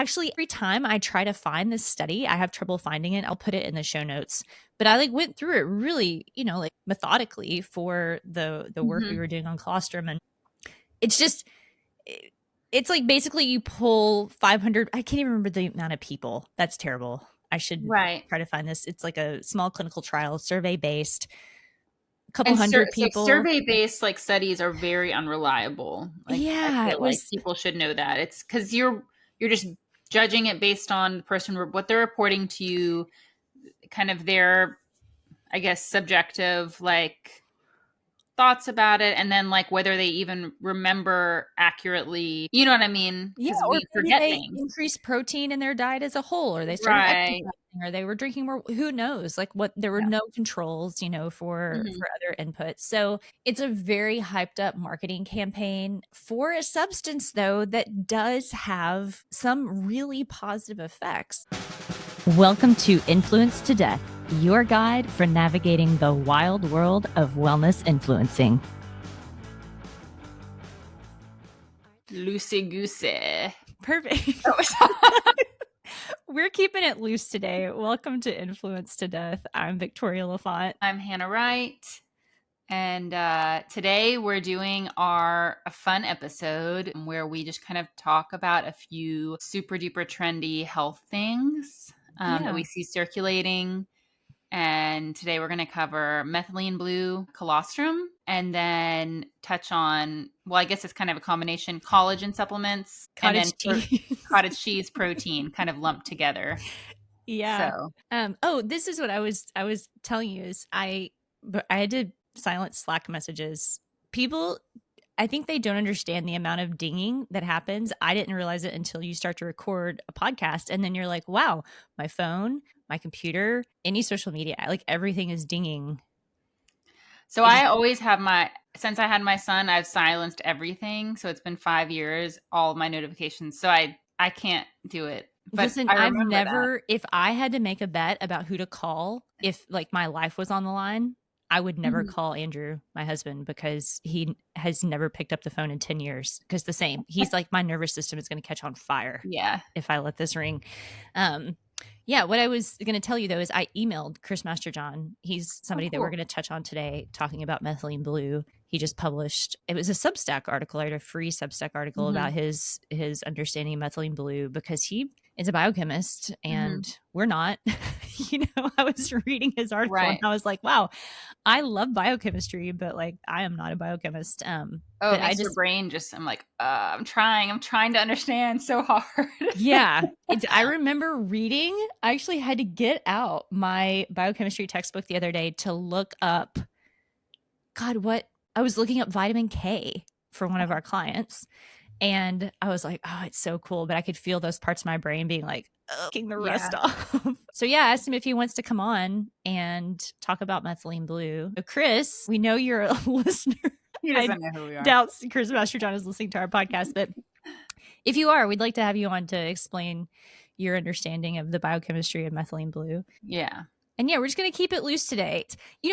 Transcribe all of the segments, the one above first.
actually, every time I try to find this study, I have trouble finding it. I'll put it in the show notes. But I like went through it really, like methodically for the work we were doing on colostrum. And it's just, it's like basically you pull 500, I can't even remember the amount of people. That's terrible. I should try to find this. It's like a small clinical trial, survey based, a couple hundred people. So survey-based like studies are very unreliable. Like, yeah, I feel it was, like people should know that. It's because you're just judging it based on the person, what they're reporting to you, kind of their, I guess, subjective like thoughts about it, and then like whether they even remember accurately. You know what I mean? yeah, Because or we maybe forget they things. increased protein in their diet as a whole, or they started Right. exercising, or they were drinking more. Who knows? Like what? There were Yeah. no controls, for Mhm. other inputs. So it's a very hyped up marketing campaign for a substance, though, that does have some really positive effects. Welcome to Influence to Death, your guide for navigating the wild world of wellness influencing. Loosey goosey. Perfect. We're keeping it loose today. Welcome to Influence to Death. I'm Victoria LaFont. I'm Hannah Wright. And today we're doing a fun episode where we just kind of talk about a few super duper trendy health things that we see circulating. And today we're going to cover methylene blue, colostrum, and then touch on, well, I guess it's kind of a combination, collagen supplements, Cottage cheese. cottage cheese protein kind of lumped together. Yeah. So, this is what I was telling you is I had to silence Slack messages. People, I think they don't understand the amount of dinging that happens. I didn't realize it until you start to record a podcast. And then you're like, wow, my phone, my computer, any social media, like everything is dinging. So I always have since I had my son, I've silenced everything. So it's been 5 years, all of my notifications. So I can't do it. But Listen, I I've remember never, if I had to make a bet about who to call, if like my life was on the line, I would never call Andrew, my husband, because he has never picked up the phone in 10 years. Because the same, he's like, my nervous system is going to catch on fire. Yeah. If I let this ring. Yeah, what I was going to tell you though is I emailed Chris Masterjohn. He's somebody that we're going to touch on today, talking about methylene blue. He just published, it was a Substack article. I had a free Substack article about his understanding of methylene blue, because he is a biochemist and we're not. I was reading his article and I was like, wow, I love biochemistry, but like I am not a biochemist. But it makes your brain just, I'm like, I'm trying to understand so hard. Yeah. I remember reading, I actually had to get out my biochemistry textbook the other day to look up, I was looking up vitamin K for one of our clients. And I was like, oh, it's so cool. But I could feel those parts of my brain being like, taking the rest off. So yeah, I asked him if he wants to come on and talk about methylene blue. So Chris, we know you're a listener. He doesn't know who we are. Doubt Chris Masterjohn is listening to our podcast, but if you are, we'd like to have you on to explain your understanding of the biochemistry of methylene blue. Yeah. And yeah, we're just going to keep it loose today.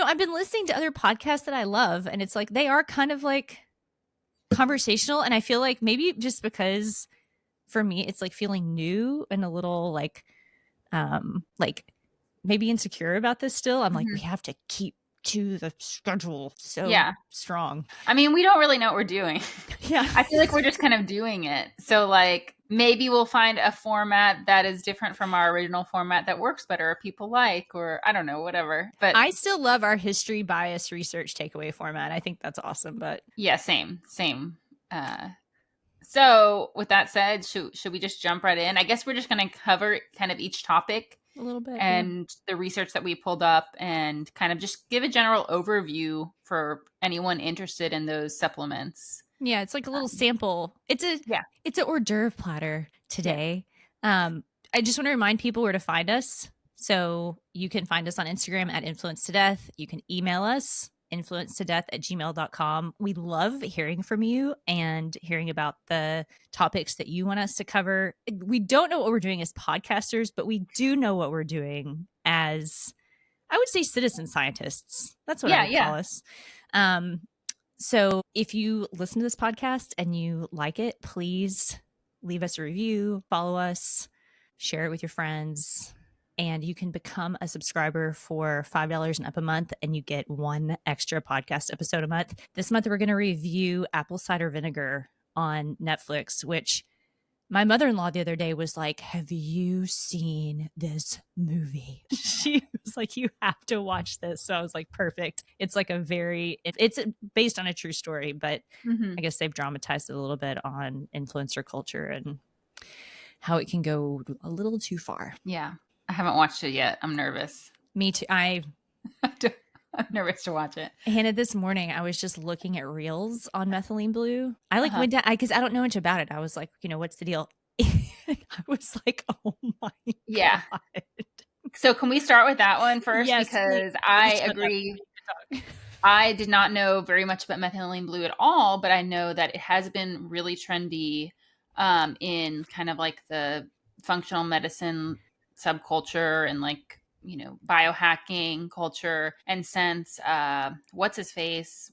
I've been listening to other podcasts that I love, and it's like they are kind of like conversational. And I feel like maybe just because for me, it's like feeling new and a little like maybe insecure about this still. I'm like, we have to keep to the schedule so strong. I mean, we don't really know what we're doing. Yeah. I feel like we're just kind of doing it. So like maybe we'll find a format that is different from our original format that works better or people like, or I don't know, whatever. But I still love our history bias research takeaway format. I think that's awesome. But yeah, same. So with that said, should we just jump right in? I guess we're just going to cover kind of each topic a little bit and the research that we pulled up, and kind of just give a general overview for anyone interested in those supplements. Yeah, it's like a little sample. It's an hors d'oeuvre platter today. Yeah. I just want to remind people where to find us. So you can find us on Instagram at Influence to Death. You can email us, influencetodeath@gmail.com. We love hearing from you and hearing about the topics that you want us to cover. We don't know what we're doing as podcasters, but we do know what we're doing as, I would say, citizen scientists. That's what I would call us. So if you listen to this podcast and you like it, please leave us a review, follow us, share it with your friends. And you can become a subscriber for $5 and up a month, and you get one extra podcast episode a month. This month, we're going to review Apple Cider Vinegar on Netflix, which my mother-in-law the other day was like, have you seen this movie? She was like, you have to watch this. So I was like, perfect. It's like it's based on a true story, but Mm-hmm. I guess they've dramatized it a little bit on influencer culture and how it can go a little too far. Yeah. I haven't watched it yet. I'm nervous. Me too. I'm nervous to watch it. Hannah, this morning I was just looking at reels on Methylene Blue. I like Uh-huh. went down because I don't know much about it. I was like, what's the deal? I was like, oh my Yeah. God. So can we start with that one first? Yes, please. Because I Shut up. agree. I did not know very much about methylene blue at all, but I know that it has been really trendy in kind of like the functional medicine subculture and like, biohacking culture. And since what's his face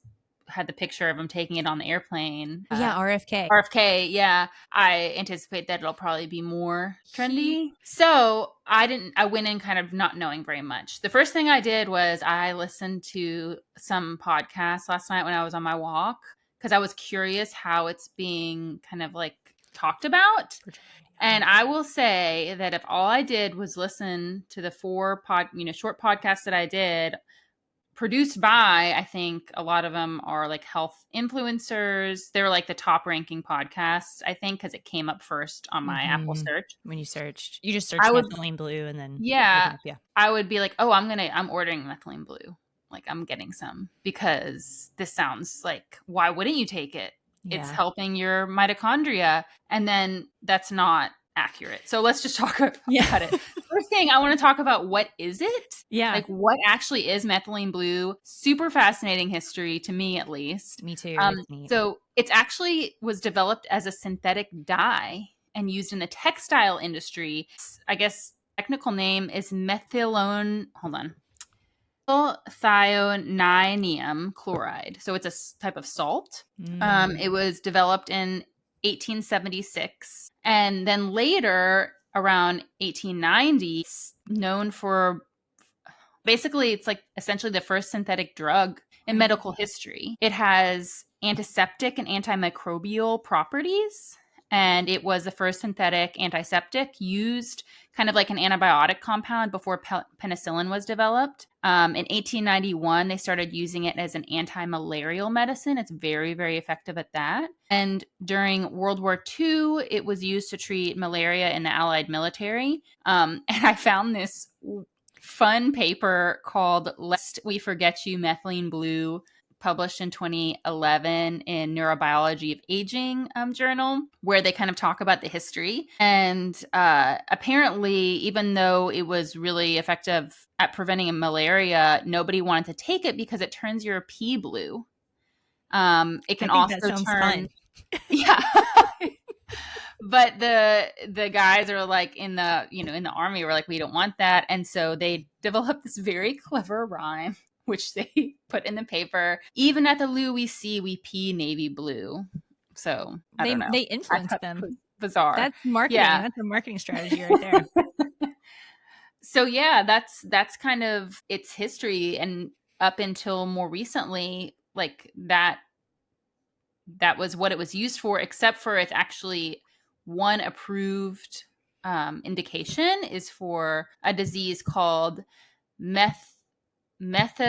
had the picture of him taking it on the airplane, Yeah, RFK. RFK, yeah, I anticipate that it'll probably be more He trendy. So I went in kind of not knowing very much. The first thing I did was I listened to some podcasts last night when I was on my walk because I was curious how it's being kind of like talked about. And I will say that if all I did was listen to the short podcasts that I did, produced by, I think a lot of them are like health influencers. They're like the top ranking podcasts, I think, because it came up first on my Apple search. when you just I searched would, methylene blue and then it'll yeah, come up. Yeah. I would be like, oh, I'm ordering methylene blue. Like, I'm getting some because this sounds like, why wouldn't you take it? It's Yeah. helping your mitochondria. And then that's not accurate. So let's just talk about Yeah. it. First thing, I want to talk about what is it? Yeah. Like, what actually is methylene blue? Super fascinating history to me, at least. Me too. It's neat. So it's actually was developed as a synthetic dye and used in the textile industry. I guess technical name is methylone. Hold on. Methylthioninium chloride. So it's a type of salt. It was developed in 1876. And then later, around 1890, it's known for basically, it's like essentially the first synthetic drug in medical history. It has antiseptic and antimicrobial properties. And it was the first synthetic antiseptic used kind of like an antibiotic compound before penicillin was developed. In 1891, they started using it as an anti-malarial medicine. It's very, very effective at that. And during World War II, it was used to treat malaria in the Allied military. And I found this fun paper called Lest We Forget You, Methylene Blue, published in 2011 in Neurobiology of Aging journal, where they kind of talk about the history. And apparently, even though it was really effective at preventing malaria, nobody wanted to take it because it turns your pee blue. It I can think that also sounds turn, fun. yeah. But the guys are like in the army were like, we don't want that, and so they developed this very clever rhyme which they put in the paper. Even at the loo we see we pee navy blue. So I don't know, They I influenced thought them. it was bizarre. That's marketing. Yeah. That's a marketing strategy right there. So yeah, that's kind of its history. And up until more recently, like that was what it was used for, except for it's actually one approved indication is for a disease called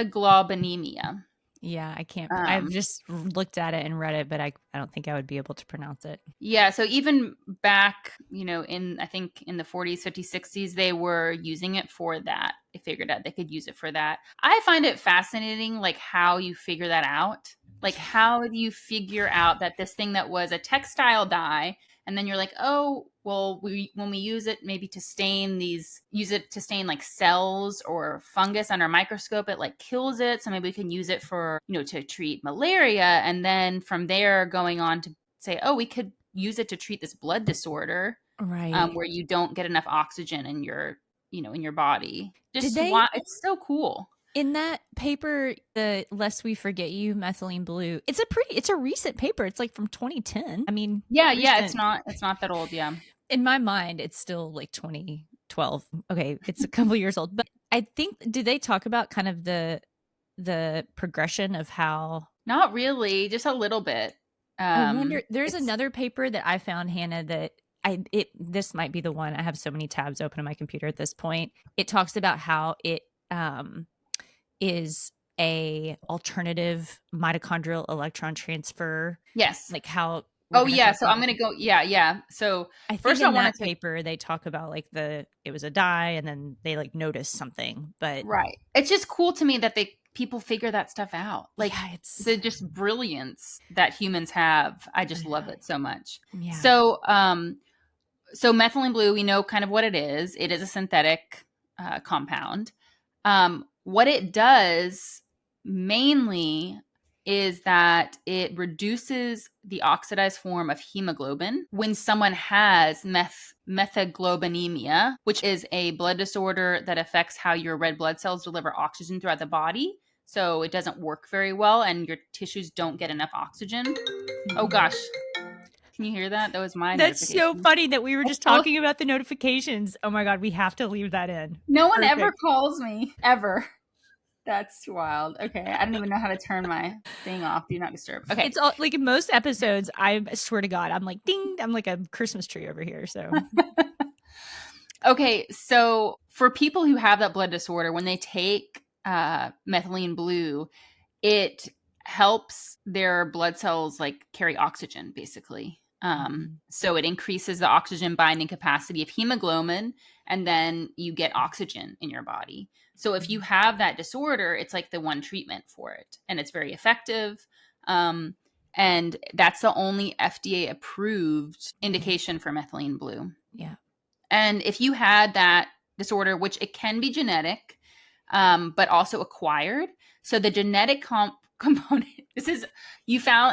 methaglobinemia. Yeah, I can't. I've Um, just looked at it and read it, but I don't think I would be able to pronounce it. yeah, so even back, in I think in the 40s, 50s, 60s, they were using it for that. They figured out they could use it for that. I find it fascinating, like how you figure that out. Like, how do you figure out that this thing that was a textile dye, and then you're like, oh, well, when we use it maybe use it to stain like cells or fungus under a microscope, it like kills it. So maybe we can use it for, to treat malaria. And then from there going on to say, oh, we could use it to treat this blood disorder, Right. where you don't get enough oxygen in your, in your body. Did Just they why it's so cool. In that paper, the Lest We Forget You, Methylene Blue, it's a recent paper. It's like from 2010. I mean, Yeah, recent. it's not that old, yeah. In my mind, it's still like 2012. Okay, it's a couple years old. But I think, do they talk about kind of the progression of how Not really, just a little bit. I wonder, there's It's another paper that I found, Hannah, that this might be the one. I have so many tabs open on my computer at this point. It talks about how it is a alternative mitochondrial electron transfer, yes. like how we're Oh going to yeah, talk so about I'm that. gonna go. Yeah, yeah. So I think first, I in wanted that to. paper they talk about like it was a dye and then they like noticed something, but Right. It's just cool to me that people figure that stuff out. Like yeah, it's the just brilliance that humans have. I just love it so much. yeah. So methylene blue, we know kind of what it is. It is a synthetic compound. What it does mainly is that it reduces the oxidized form of hemoglobin when someone has methaglobinemia, which is a blood disorder that affects how your red blood cells deliver oxygen throughout the body. So it doesn't work very well and your tissues don't get enough oxygen. Oh Mhm. gosh, can you hear that? That was my That's so notification. funny that we were just talking about the notifications. Oh my god, we have to leave that in. No one ever Perfect. calls me ever. That's wild. Okay. I don't even know how to turn my thing off. Do not disturb. Okay. It's all like in most episodes, I swear to God, I'm like ding, I'm like a Christmas tree over here. So Okay. So for people who have that blood disorder, when they take methylene blue, it helps their blood cells like carry oxygen basically. mhm. So it increases the oxygen binding capacity of hemoglobin, and then you get oxygen in your body. So if you Mhm. have that disorder, it's like the one treatment for it, and it's very effective. Um, and that's the only FDA approved Mhm. indication for methylene blue. Yeah. And if you had that disorder, which it can be genetic, but also acquired. So the genetic component, this is,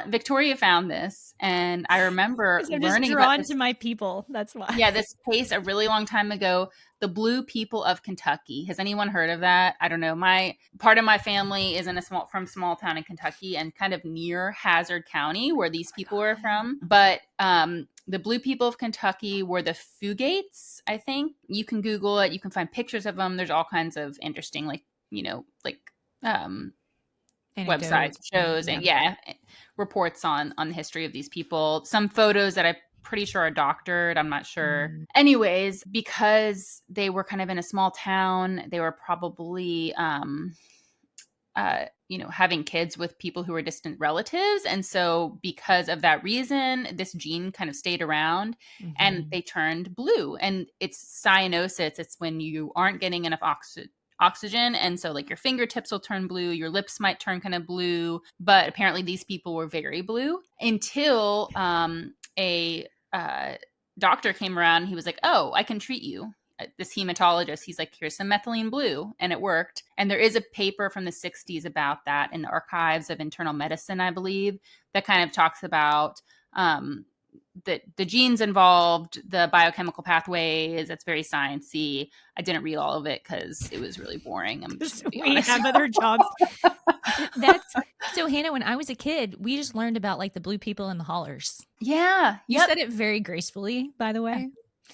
Victoria found this. And I remember Because I'm just learning about drawn this. to my people. That's why. Yeah, this case a really long time ago, the Blue People of Kentucky. Has anyone heard of that? I don't know. My part of my family is from small town in Kentucky and kind of near Hazard County, where these people are from. But the Blue People of Kentucky were the Fugates. I think you can Google it. You can find pictures of them. There's all kinds of interesting, um, websites, Anecdotes. shows, Yeah. and yeah, reports on the history of these people. Some photos that I'm pretty sure are doctored. I'm not sure. Mm. Anyways, because they were kind of in a small town, they were probably having kids with people who were distant relatives. And so, because of that reason, this gene kind of stayed around and Mhm. they turned blue. And it's cyanosis, it's when you aren't getting enough oxygen. And so, like, your fingertips will turn blue, your lips might turn kind of blue. But apparently, these people were very blue until a doctor came around. He was like, "Oh, I can treat you." This hematologist, he's like, here's some methylene blue, and it worked. And there is a paper from the 60s about that in the archives of internal medicine, I believe, that kind of talks about the genes involved, the biochemical pathways. It's very sciencey. I didn't read all of it because it was really boring. I'm just Because gonna be we honest. have other jobs. That's so, Hannah, when I was a kid, we just learned about like the blue people in the hollers. Yeah. You Yep. said it very gracefully, by the way.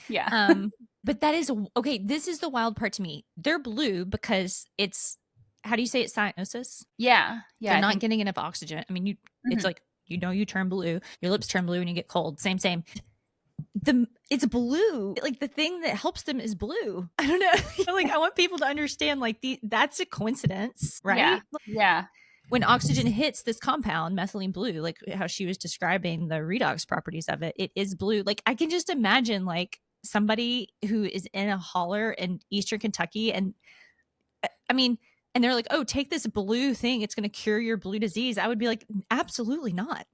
Yeah. Um, but that is okay. This is the wild part to me. They're blue because it's, how do you say it? Cyanosis. Yeah. Yeah. They're I not think. getting enough oxygen. I mean, it's Mhm. like, you turn blue, your lips turn blue when you get cold. Same, same. It's blue. Like the thing that helps them is blue. I don't know. Like I want people to understand like that's a coincidence, Yeah. right? Yeah. When oxygen hits this compound, methylene blue, like how she was describing the redox properties of it, it is blue. Like I can just imagine like somebody who is in a holler in Eastern Kentucky and I mean, and they're like, "Oh, take this blue thing; it's going to cure your blue disease." I would be like, "Absolutely not."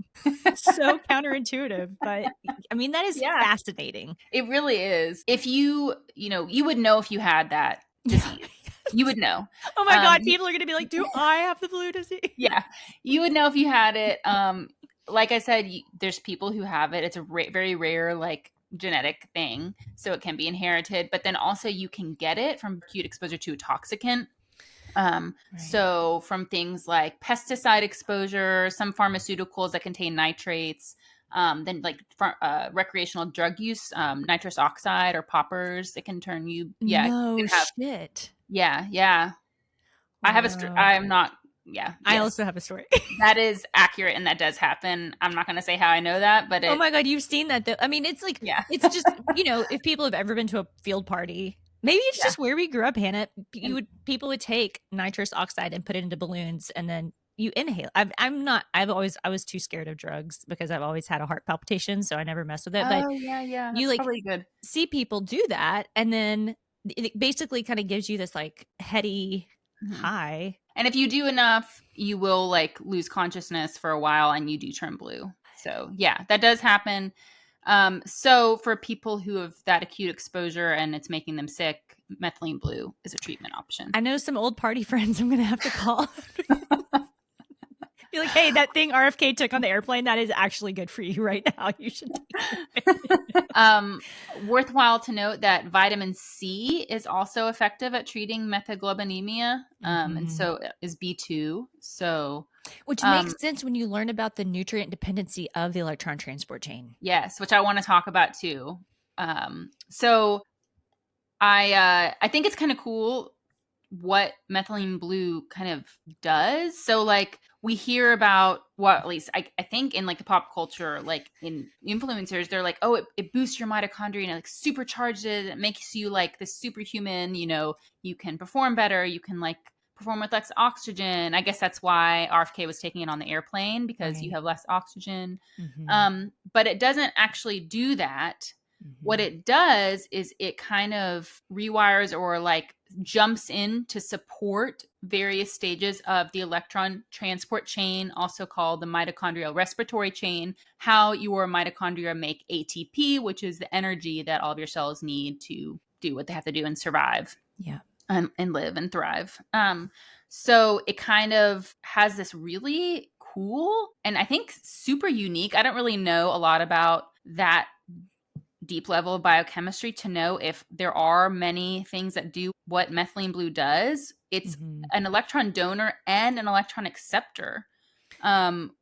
So counterintuitive, but I mean, that is Yeah. fascinating. It really is. If you would know if you had that Yeah. disease. You would know. Oh my Um, god, people are going to be like, "Do I have the blue disease?" yeah, you would know if you had it. Like I said, there's people who have it. It's a very rare, like, genetic thing, so it can be inherited. But then also, you can get it from acute exposure to a toxicant. Right. So from things like pesticide exposure, some pharmaceuticals that contain nitrates, then like recreational drug use, nitrous oxide or poppers, it can turn you, yeah, you No can have, shit. yeah, yeah. Whoa. I'm not, yeah, I yes, also have a story. that is accurate and that does happen. I'm not going to say how I know that, but Oh it, my God, you've seen that though. I mean, it's like, yeah. it's just, if people have ever been to a field party, maybe it's Yeah. just where we grew up, Hannah. And People would take nitrous oxide and put it into balloons and then you inhale. I'm not, I was too scared of drugs because I've always had a heart palpitation. So I never messed with it. But oh, yeah, yeah, you that's like probably good. see people do that. And then it basically kind of gives you this like heady Mhm. high. And if you do enough, you will like lose consciousness for a while and you do turn blue. So, yeah, that does happen. So for people who have that acute exposure and it's making them sick, methylene blue is a treatment option. I know some old party friends I'm going to have to call. Be like, hey, that thing RFK took on the airplane, that is actually good for you right now. You should take it. um, Worthwhile to note that vitamin C is also effective at treating methylglobinemia, and Mm-hmm. so is B2. So, Which um, makes sense when you learn about the nutrient dependency of the electron transport chain. yes, which I want to talk about too. So I think it's kind of cool what methylene blue kind of does. So like we hear about, well, at least I think in like the pop culture, like in influencers, they're like, oh, it boosts your mitochondria and it like supercharges it. It makes you like this superhuman, you can perform better. You can like perform with less oxygen. I guess that's why RFK was taking it on the airplane because you Right. have less oxygen. Mm-hmm. But it doesn't actually do that. What Mm-hmm. it does is it kind of rewires or like jumps in to support various stages of the electron transport chain, also called the mitochondrial respiratory chain, how your mitochondria make ATP, which is the energy that all of your cells need to do what they have to do and survive, Yeah. and live and thrive. So it kind of has this really cool and I think super unique. I don't really know a lot about that deep level of biochemistry to know if there are many things that do what methylene blue does. It's Mm-hmm. an electron donor and an electron acceptor,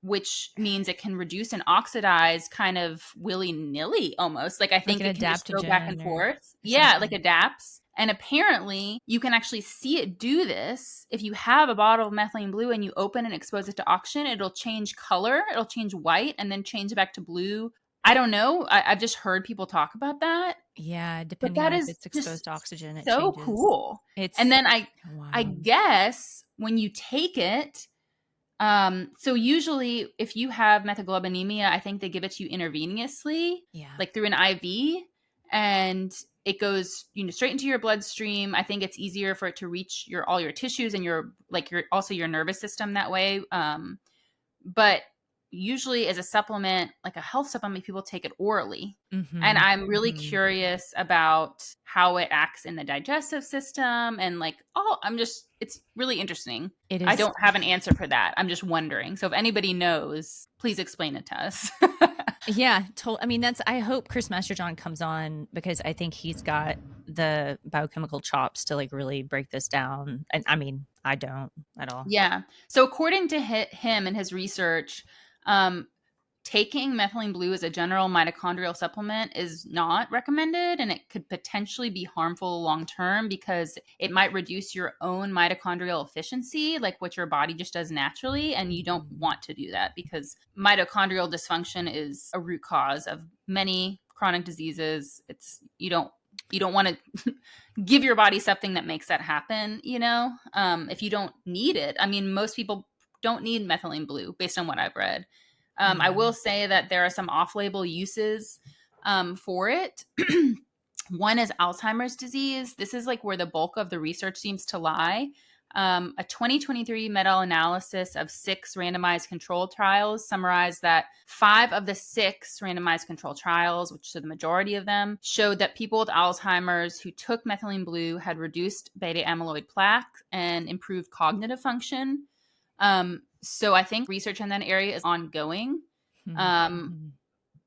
which means it can reduce and oxidize kind of willy nilly almost. Like I Like think an it can just go back and adaptogen forth. or Yeah, like something. adapts. And apparently, you can actually see it do this. If you have a bottle of methylene blue and you open and expose it to oxygen, it'll change color, it'll change white, and then change back to blue. I don't know. I've just heard people talk about that, Yeah. but Depending that on if is it's exposed just to oxygen, it so changes. cool. And It's then I wild. guess when you take it, so usually if you have methylglobinemia, I think they give it to you intravenously, Yeah. like through an IV, and it goes, straight into your bloodstream. I think it's easier for it to reach all your tissues and your also your nervous system that way. But usually as a supplement, like a health supplement, people take it orally. And Mm-hmm. I'm really Mm-hmm. curious about how it acts in the digestive system and like, it's really interesting. It I is. don't have an answer for that. I'm just wondering. So if anybody knows, please explain it to us. Yeah, I mean, I hope Chris Masterjohn comes on because I think he's got the biochemical chops to like really break this down. And I mean, I don't at all. Yeah. So according to him and his research, um, taking methylene blue as a general mitochondrial supplement is not recommended, and it could potentially be harmful long term because it might reduce your own mitochondrial efficiency, like what your body just does naturally. And you don't Mhm. want to do that because mitochondrial dysfunction is a root cause of many chronic diseases. You don't want to give your body something that makes that happen, if you don't need it. I mean, most people don't need methylene blue based on what I've read. I Yeah. will say that there are some off-label uses, for it. One is Alzheimer's disease. This is like where the bulk of the research seems to lie. A 2023 meta-analysis of 6 randomized control trials summarized that 5 of the 6 randomized control trials, which are the majority of them, showed that people with Alzheimer's who took methylene blue had reduced beta amyloid plaque and improved cognitive function. So I think research in that area is ongoing. Um,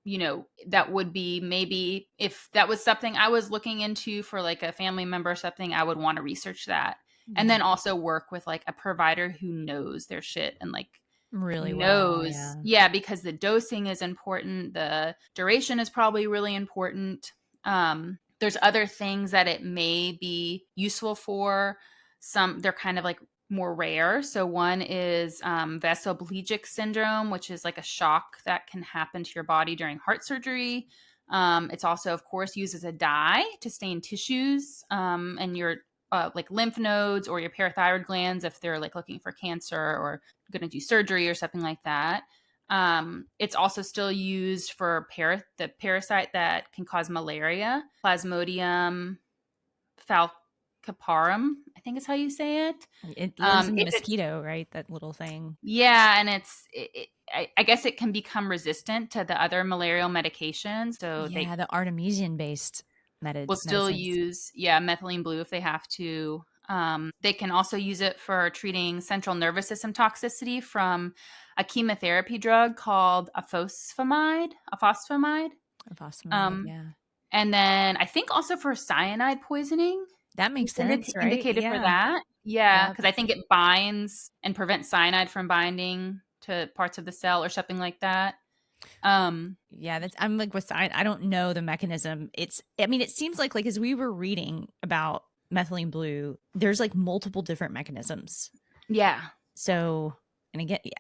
Mm-hmm. that would be maybe if that was something I was looking into for like a family member or something, I would want to research that. And Yeah. then also work with like a provider who knows their shit and like Really well. knows, Yeah. yeah, because the dosing is important, the duration is probably really important. There's other things that it may be useful for. Some they're kind of like more rare. So one is vasoplegic syndrome, which is like a shock that can happen to your body during heart surgery. It's also, of course, used as a dye to stain tissues and your like lymph nodes or your parathyroid glands if they're like looking for cancer or going to do surgery or something like that. It's also still used for the parasite that can cause malaria, Plasmodium falciparum, I think is how you say it. It lives in the If it's mosquito, right? That little thing. Yeah, and I guess it can become resistant to the other malarial medications, so they Yeah, the artemisian based will still medicines. use, yeah, methylene blue if they have to. They can also use it for treating central nervous system toxicity from a chemotherapy drug called a phosphomide. Phosphomide, Um, yeah. and then I think also for cyanide poisoning, That makes it's sense, right? indicated for Yeah. that. Yeah, Yep. because I think it binds and prevents cyanide from binding to parts of the cell or something like that. Um, Yeah, that's I'm like with I don't know the mechanism. I mean, it seems like as we were reading about methylene blue, there's like multiple different mechanisms. yeah, So, and again, yeah,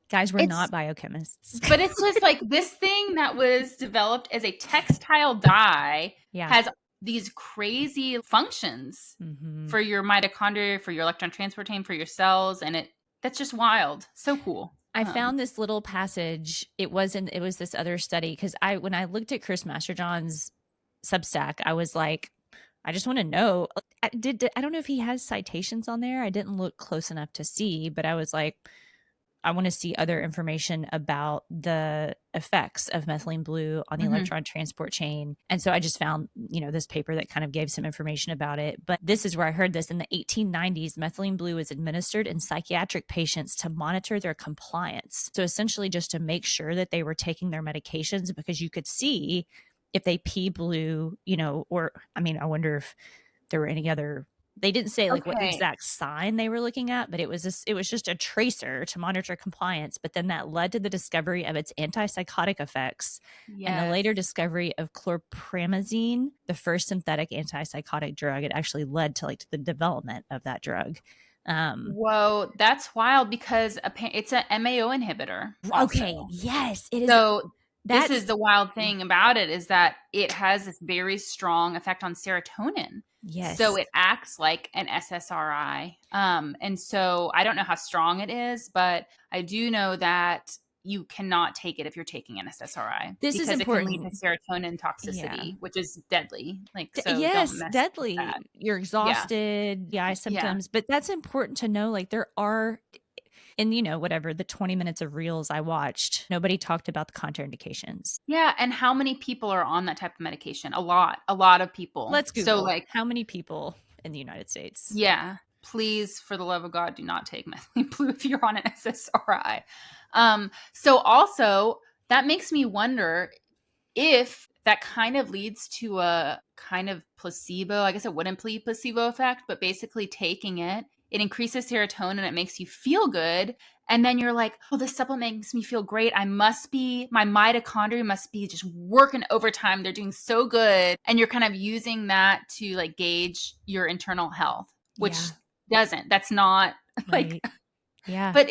guys, we're not it's biochemists. but it's just like this thing that was developed as a textile dye Yeah. has these crazy functions Hmm. for your mitochondria, for your electron transport chain, for your cells, and that's just wild. So cool. I found this little passage. It was this other study because when I looked at Chris Masterjohn's Substack, I was like, I just want to know. I don't know if he has citations on there. I didn't look close enough to see, but I was like, I want to see other information about the effects of methylene blue on the Mhm. electron transport chain. And so I just found, this paper that kind of gave some information about it. But this is where I heard this in the 1890s. Methylene blue is administered in psychiatric patients to monitor their compliance. So essentially, just to make sure that they were taking their medications because you could see if they pee blue, or I mean, I wonder if there were any other, they didn't say like what Okay. exact sign they were looking at, but it was just a tracer to monitor compliance. But then that led to the discovery of its antipsychotic effects and the Yes. later discovery of chlorpromazine, the first synthetic antipsychotic drug. It actually led to the development of that drug. um Whoa, that's wild because it's a MAO inhibitor also. okay, yes, it is. So this is That's the wild thing about it is that it has this very strong effect on serotonin. So yes. it acts like an SSRI. And so I don't know how strong it is, but I do know that you cannot take it if you're taking an SSRI This is because it can lead to important. serotonin Yeah. toxicity, which is deadly. Like, so don't Yes, mess with that. deadly. You're Yeah. exhausted, the eye Yeah. symptoms, but that's important to know. Like there are, in whatever the 20 minutes of reels I watched, nobody talked about the contraindications. Yeah, and how many people are on that type of medication? A lot of people. Let's So Google like, how many people in the United States. yeah, please, for the love of God, do not take methylene blue if you're on an SSRI. So also that makes me wonder if that kind of leads to a kind of placebo. I guess it wouldn't be placebo effect, but basically taking it increases serotonin, it makes you feel good. And then you're like, oh, this supplement makes me feel great. My mitochondria must be just working overtime. They're doing so good. And you're kind of using that to like gauge your internal health, which Yeah, that's not like, right. Yeah. but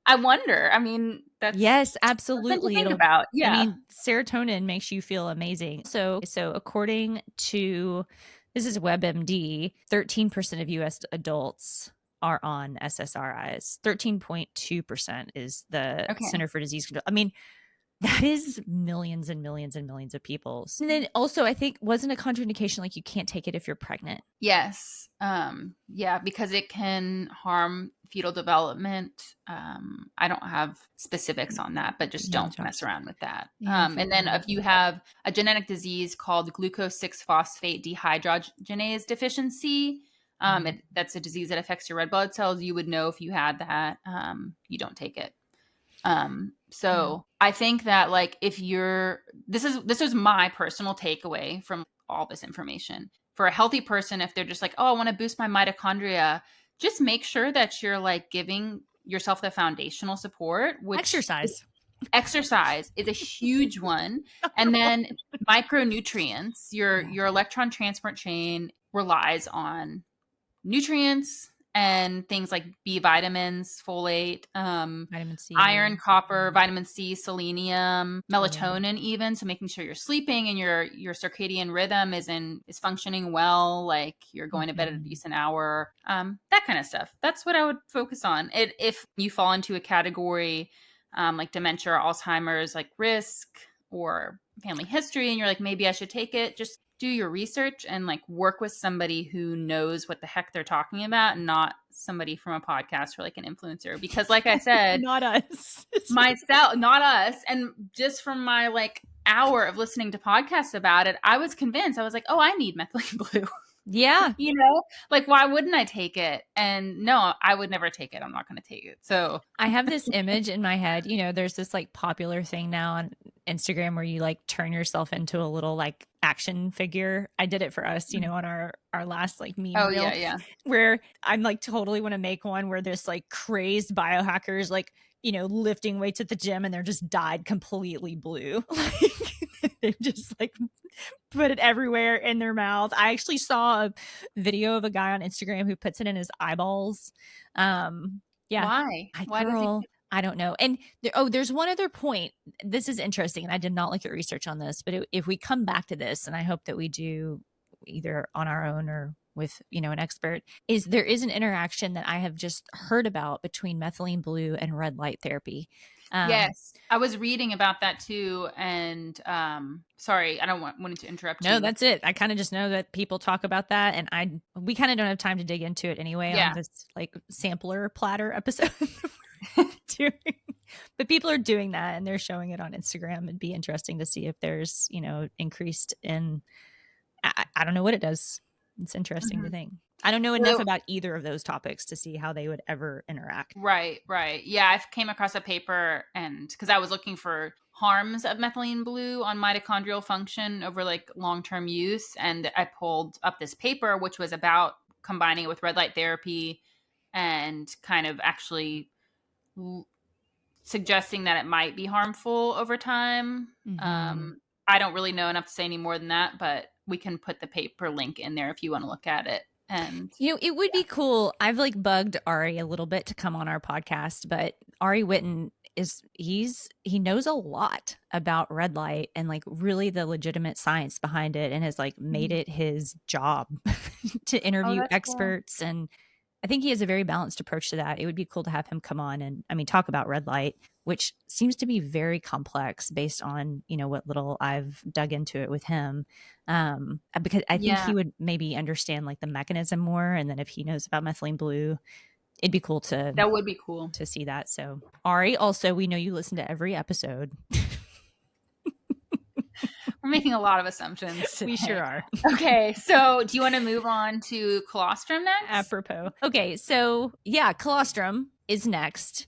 I wonder, I mean, that's Yes, something to absolutely. think about. I Yeah. mean, serotonin makes you feel amazing. So according to, this is WebMD, 13% of US adults are on SSRIs. 13.2% is the Okay. Center for Disease Control. I mean, that is millions and millions and millions of people. And then also, I think wasn't a contraindication like you can't take it if you're pregnant. Yes. Yeah, because it can harm fetal development. I don't have specifics on that, but just Yeah, don't mess Josh. around with that. Yeah, And then if you have a genetic disease called glucose 6 phosphate dehydrogenase deficiency, that's a disease that affects your red blood cells. You would know if you had that. You don't take it. yeah. So I think that like if you're this is my personal takeaway from all this information for a healthy person, if they're just like, oh, I want to boost my mitochondria, just make sure that you're like giving yourself the foundational support, which Exercise. exercise is a huge one. And then micronutrients, your electron transport chain relies on nutrients and things like B vitamins, folate, Vitamin iron, C. copper, vitamin C, selenium, Totally. melatonin even. So making sure you're sleeping and your circadian rhythm is functioning well, like you're going to bed at a Mhm. decent hour. That kind of stuff. That's what I would focus on. If you fall into a category like dementia or Alzheimer's, like risk or family history, and you're like, maybe I should take it, just do your research and like work with somebody who knows what the heck they're talking about, and not somebody from a podcast or like an influencer. Because like I said, Not us. myself, not us, and just from my like hour of listening to podcasts about it, I was convinced. I was like, oh, I need methylene blue. Yeah. You know, like why wouldn't I take it? And no, I would never take it. I'm not going to take it. So I have this image in my head. There's this like popular thing now on Instagram where you like turn yourself into a little like action figure. I did it for us, on our last like meme oh reel, yeah, yeah. where I'm like totally want to make one where this like crazed biohackers like, lifting weights at the gym and they're just dyed completely blue. Like they just like put it everywhere in their mouth. I actually saw a video of a guy on Instagram who puts it in his eyeballs. Yeah, Why? Why does he? girl, I don't know. And there's one other point. This is interesting, and I did not look at research on this, but if we come back to this, and I hope that we do either on our own or with an expert, is there is an interaction that I have just heard about between methylene blue and red light therapy. um Yes, I was reading about that too. And sorry, I don't wanted to interrupt No, you. that's it. I kind of just know that people talk about that, and we kind of don't have time to dig into it anyway on Yeah. this like sampler platter episode. Doing. But people are doing that and they're showing it on Instagram. It'd be interesting to see if there's increased in. I don't know what it does. It's interesting to Mhm. think. I don't know enough So about either of those topics to see how they would ever interact. right, right. Yeah, I came across a paper, and because I was looking for harms of methylene blue on mitochondrial function over like long-term use, and I pulled up this paper which was about combining it with red light therapy and kind of actually l- suggesting that it might be harmful over time. Mm-hmm. I don't really know enough to say any more than that, but we can put the paper link in there if you want to look at it. And It would be cool. I've like bugged Ari a little bit to come on our podcast, but Ari Witten he knows a lot about red light and like really the legitimate science behind it, and has like made Mhm. it his job to Oh, interview that's cool. experts. And I think he has a very balanced approach to that. It would be cool to have him come on and talk about red light, which seems to be very complex based on, what little I've dug into it with him. Because I think Yeah, he would maybe understand like the mechanism more. And then if he knows about methylene blue, it'd be cool to that would be cool. see that. So Ari, also, we know you listen to every episode. We're making a lot of assumptions We sure today. are. Okay, so do you want to move on to colostrum next? Apropos. Okay, so yeah, colostrum is next.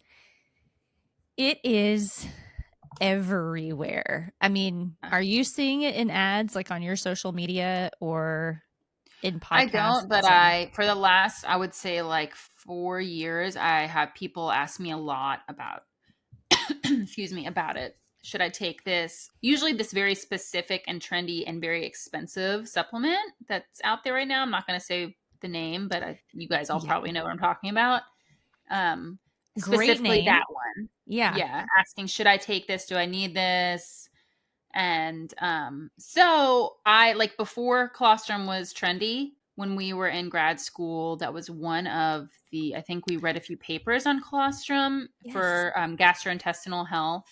It is everywhere. I mean, are you seeing it in ads like on your social media or in I don't, but podcasts? And for the last, I would say like 4 years, I have people ask me a lot about, excuse me, about it. Should I take this? Usually, this very specific and trendy and very expensive supplement that's out there right now. I'm not going to say the name, but you guys all yeah, probably know what I'm talking about. Um, great Specifically name. that one. Yeah. Yeah, asking, should I take this? Do I need this? And so I like before colostrum was trendy when we were in grad school. That was one of I think we read a few papers on colostrum Yes. for gastrointestinal health.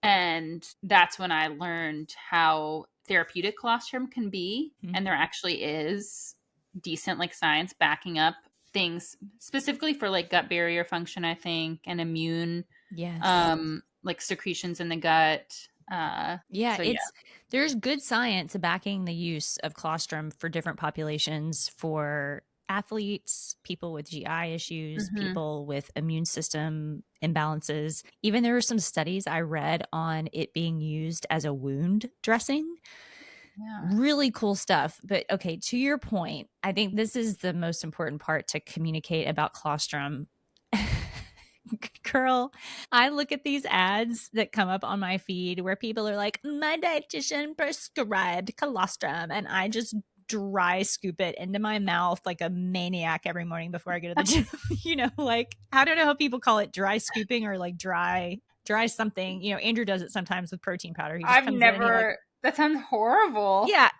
And that's when I learned how therapeutic colostrum can be. And there Mhm. actually is decent like science backing up things specifically for like gut barrier function, I think, and immune Yes. like secretions in the gut. Yeah, So yeah. there's good science backing the use of colostrum for different populations, for athletes, people with GI issues, Mhm. people with immune system imbalances. Even there were some studies I read on it being used as a wound dressing. Yeah. Really cool stuff. But okay, to your point, I think this is the most important part to communicate about colostrum. Girl, I look at these ads that come up on my feed where people are like, my dietitian prescribed colostrum, and I just dry scoop it into my mouth like a maniac every morning before I go to the gym. Like, I don't know how people call it, dry scooping or like dry something. Andrew does it sometimes with protein powder. He just I've comes in and he like, never, that sounds horrible. yeah.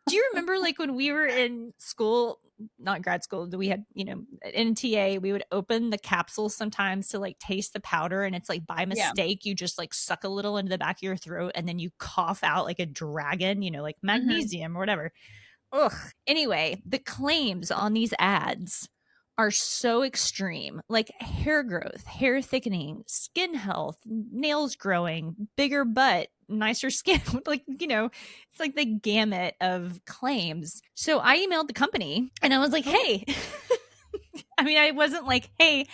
Do you remember like when we were in school, not grad school, we had, NTA, we would open the capsules sometimes to like taste the powder, and it's like by Yeah. mistake, you just like suck a little into the back of your throat and then you cough out like a dragon, like Hmm. magnesium or whatever. Ugh. Anyway, the claims on these ads are so extreme, like hair growth, hair thickening, skin health, nails growing, bigger butt, nicer skin. Like, it's like the gamut of claims. So I emailed the company and I was like, Oh, hey, I mean, I wasn't like, hey,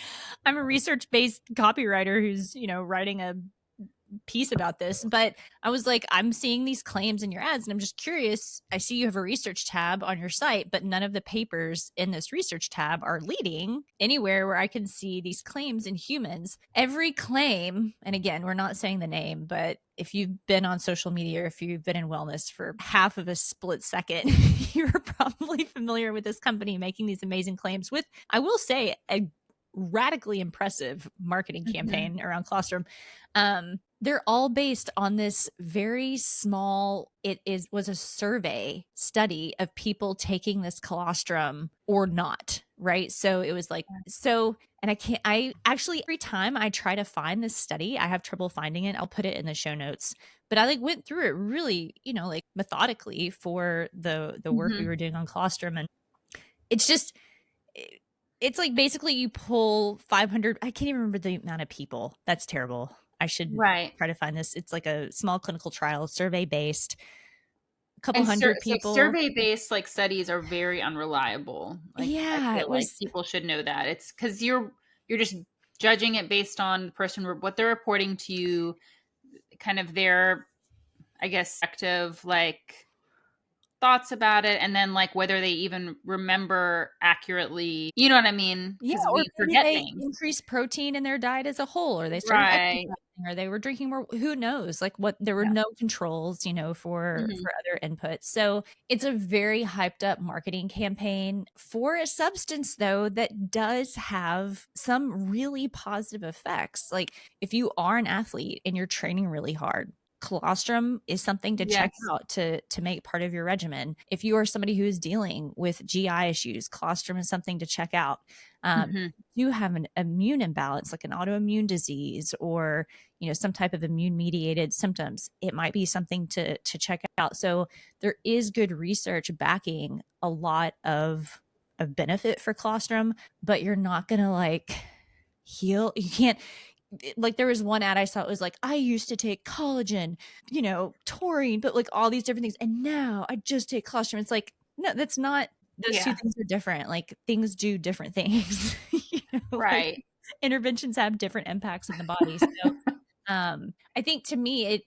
I'm a research based copywriter who's, writing a piece about this, but I was like, I'm seeing these claims in your ads and I'm just curious. I see you have a research tab on your site, but none of the papers in this research tab are leading anywhere where I can see these claims in humans. Every claim, and again, we're not saying the name, but if you've been on social media or if you've been in wellness for half of a split second, you're probably familiar with this company making these amazing claims with, I will say, a radically impressive marketing hmm. campaign around colostrum. They're all based on this very small, was a survey study of people taking this colostrum or not, right? So it was like, and I actually, every time I try to find this study, I have trouble finding it. I'll put it in the show notes. But I like went through it really, like methodically for the work we Hmm. were doing on colostrum. And it's just, it's like basically you pull 500, I can't even remember the amount of people. That's terrible. I should Right. try to find this. It's like a small clinical trial, survey based, a couple And hundred so people. survey-based like studies are very unreliable. Like I Yeah, it feel like was, people should know that. It's because you're just judging it based on the person, what they're reporting to you, kind of their, I guess, active like thoughts about it, and then like whether they even remember accurately. You know what I mean? yeah, Because or we maybe forget they things. increased protein in their diet as a whole, or they started Right. exercising, or they were drinking more. Who knows? Like what, there were Yeah. no controls, for Hmm. other inputs. So it's a very hyped up marketing campaign for a substance though that does have some really positive effects. Like if you are an athlete and you're training really hard, colostrum is something to check Yes. out to make part of your regimen. If you are somebody who is dealing with GI issues, colostrum is something to check out. Hmm. You have an immune imbalance, like an autoimmune disease or some type of immune mediated symptoms, it might be something to check out. So there is good research backing a lot of benefit for colostrum, but you're not gonna like heal. You can't, like there was one ad I saw, it was like, I used to take collagen, taurine, but like all these different things, and now I just take colostrum. It's like, no, that's not, those two Yeah. things are different. Like things do different things. Like Right. interventions have different impacts in the body. So I think to me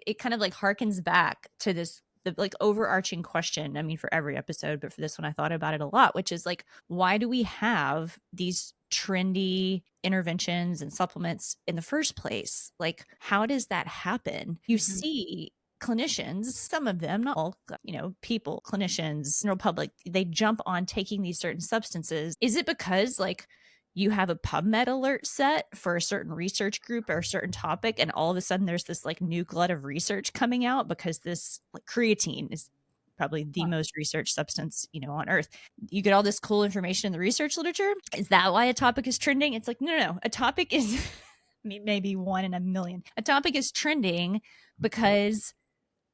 it kind of like harkens back to this, the like overarching question, I mean for every episode, but for this one I thought about it a lot, which is like, why do we have these trendy interventions and supplements in the first place? Like how does that happen? You Hmm. see clinicians, some of them, not all, people, clinicians, general public, they jump on taking these certain substances. Is it because like you have a PubMed alert set for a certain research group or a certain topic, and all of a sudden there's this like new glut of research coming out because this like creatine is probably the most researched substance on earth? You get all this cool information in the research literature. Is that why a topic is trending? It's like, no, no, no. A topic is maybe one in a million. A topic is trending because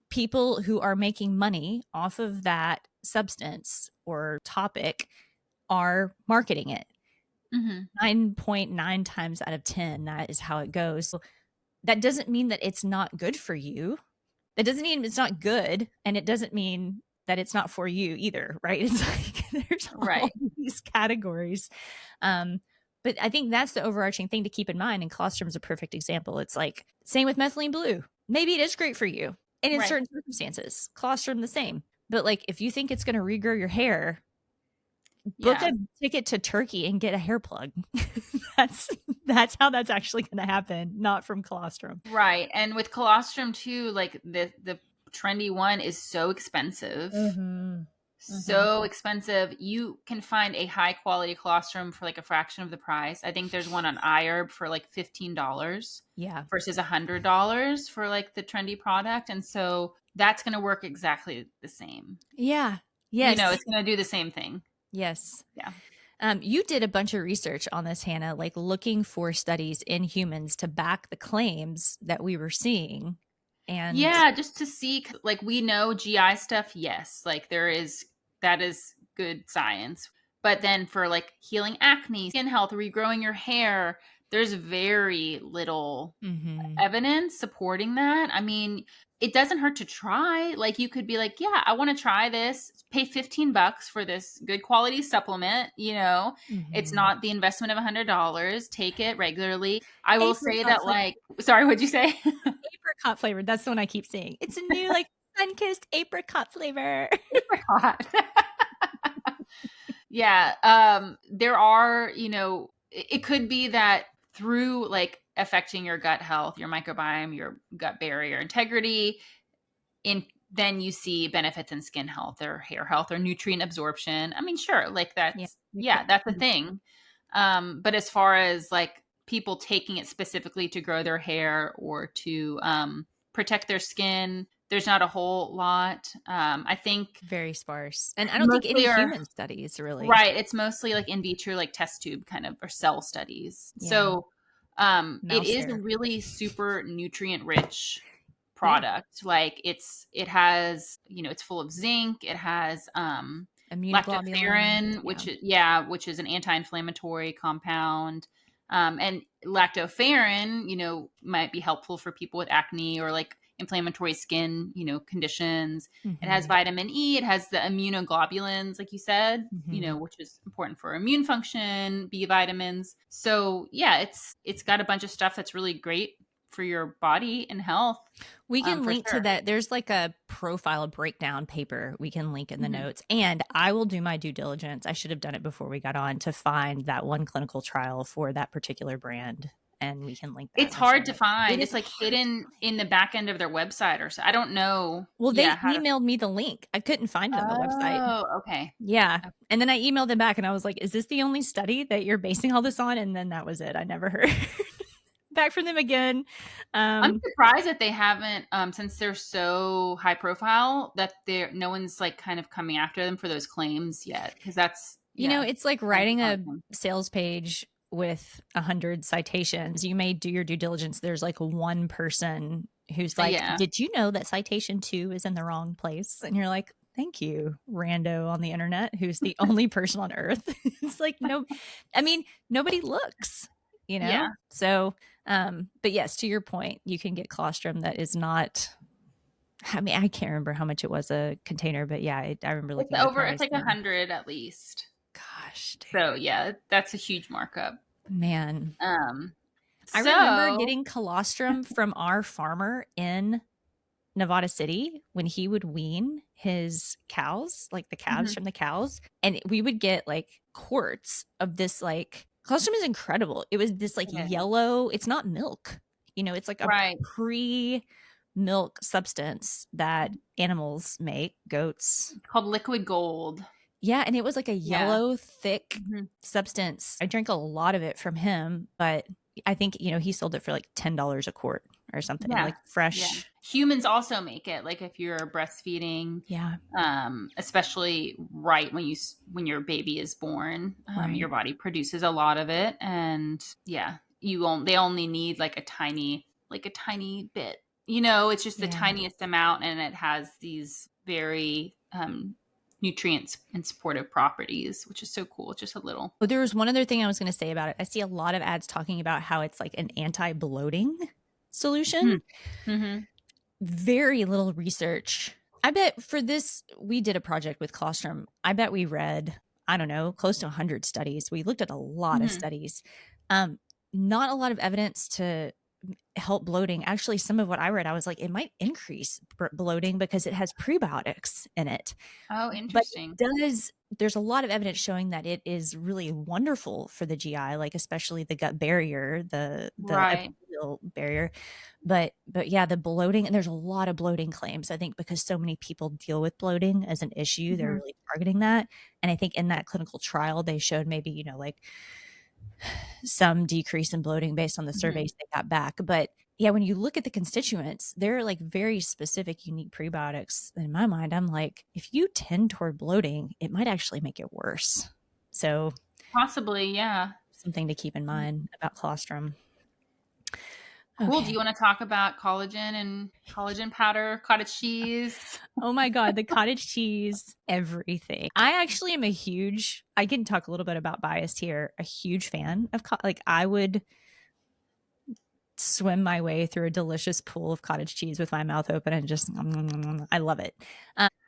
people who are making money off of that substance or topic are marketing it. Hmm. 9.9 times out of 10, that is how it goes. So that doesn't mean that it's not good for you. That doesn't mean it's not good. And it doesn't mean that it's not for you either, right? It's like there's all Right. these categories. Um, but I think that's the overarching thing to keep in mind. And colostrum is a perfect example. It's like, same with methylene blue. Maybe it is great for you. And in Right. certain circumstances, colostrum the same. But like if you think it's going to regrow your hair, book Yeah. a ticket to Turkey and get a hair plug. that's that's how that's actually going to happen, not from colostrum. Right. And with colostrum too, like the trendy one is so expensive. Mhm. Mhm. So expensive. You can find a high quality colostrum for like a fraction of the price. I think there's one on iHerb for like $15 Yeah. versus $100 for like the trendy product. And so that's going to work exactly the same. Yeah. You know, Yes. it's going to do the same thing. Yes. Yeah. You did a bunch of research on this, Hannah, like looking for studies in humans to back the claims that we were seeing. And Yeah, just to see, like, we know GI stuff, yes, like that is good science. But then for like healing acne, skin health, regrowing your hair, there's very little mhm, evidence supporting that. I mean, it doesn't hurt to try. Like you could be like, yeah, I want to try this. Pay $15 for this good quality supplement, you know. It's mhm. not the investment of $100. Take it regularly. I will say Apricot that flavor. like sorry, what'd you say? Apricot flavored. That's the one I keep seeing. It's a new like sun-kissed apricot flavor. Apricot. Yeah, there are, you know, it could be that through like affecting your gut health, your microbiome, your gut barrier integrity, in then you see benefits in skin health or hair health or nutrient absorption. I mean, sure, like Yeah. that's a thing. But as far as like people taking it specifically to grow their hair or to protect their skin, there's not a whole lot. I think Very sparse. And I don't think any mostly are human studies really. right. It's mostly like in vitro, like test tube kind of or cell studies. Yeah. So it Mouse is a hair. really super nutrient rich Yeah. product. Like it has, you know, it's full of zinc. It has Immunoglobulins. lactoferrin, Yeah. which is an anti-inflammatory compound. And lactoferrin, you know, might be helpful for people with acne or like inflammatory skin, you know, conditions. It has Mhm. vitamin E. It has the immunoglobulins, like you said, you know, Mhm. which is important for immune function, B vitamins. So yeah, it's got a bunch of stuff that's really great for your body and health, We can for link to sure. that. There's like a profile breakdown paper we can link in the Mhm. notes. And I will do my due diligence. I should have done it before we got on to find that one clinical trial for that particular brand. And we can link that It's in the show hard to notes. It find. is It's like hard to hidden find. in the back end of their website or so. I don't know. Well, Yeah, they how to. emailed me the link. I couldn't find it on the website. Oh, okay. Yeah. And then I emailed them back and I was like, is this the only study that you're basing all this on? And then that was it. I never heard back from them again. I'm Um, surprised that they haven't, since they're so high profile, that no one's like kind of coming after them for those claims yet. Because that's yeah, it's like kind of writing a surprising. sales page with 100 citations. You may do your due diligence. There's like one person who's like, Yeah, did you know that citation 2 is in the wrong place? And you're like, thank you, rando on the internet, who's the only person on earth. It's like, no, I mean, nobody looks, you know? yeah. So, but yes, to your point, you can get colostrum that is not, I mean, I can't remember how much it was a container, but yeah, I remember It's looking at the over. It's price like and 100 at least. gosh, dude, So yeah, that's a huge markup. man. Um, I remember so getting colostrum from our farmer in Nevada City when he would wean his cows, like the calves mhm, from the cows. And we would get like quarts of this, like, colostrum is incredible. It was this like it is. yellow, it's not milk, it's like a Right. pre milk substance that animals make, goats. It's called liquid gold. Yeah, and it was like a Yeah. yellow, thick Mhm. substance. I drank a lot of it from him, but I think, he sold it for like $10 a quart or something, Yeah. like Yeah. fresh. Humans also make it, like if you're breastfeeding, Yeah, especially right when when your baby is born, your right. body produces a lot of it, and yeah, they only need like a tiny bit. You know, it's just the Yeah. tiniest amount, and it has these very nutrients and supportive properties, which is so cool. It's just a little. Oh, there was one other thing I was going to say about it. I see a lot of ads talking about how it's like an anti-bloating Hmm. solution. Mm-hmm. Very little research. I bet for this, we did a project with colostrum. I bet we read, I don't know, close to 100 studies. We looked at a lot of Mm-hmm. studies. Um, Not a lot of evidence to help bloating. Actually, some of what I read, I was like, it might increase bloating because it has prebiotics in it. Oh, But interesting. it does, there's a lot of evidence showing that it is really wonderful for the GI, like especially the gut barrier, the Right. epithelial barrier. But yeah, the bloating, and there's a lot of bloating claims. I think because so many people deal with bloating as an issue, they're Mhm. really targeting that. And I think in that clinical trial, they showed maybe, like some decrease in bloating based on the Mhm. surveys they got back. But yeah, when you look at the constituents, they're like very specific, unique prebiotics. In my mind, I'm like, if you tend toward bloating, it might actually make it worse. So, Possibly, yeah. something to keep in mind about colostrum. Cool. Do Okay. you want to talk about collagen and collagen powder, cottage cheese? Oh my God, the cottage cheese, everything. I actually am I can talk a little bit about bias here, a huge fan of, like, I would swim my way through a delicious pool of cottage cheese with my mouth open and just I love it.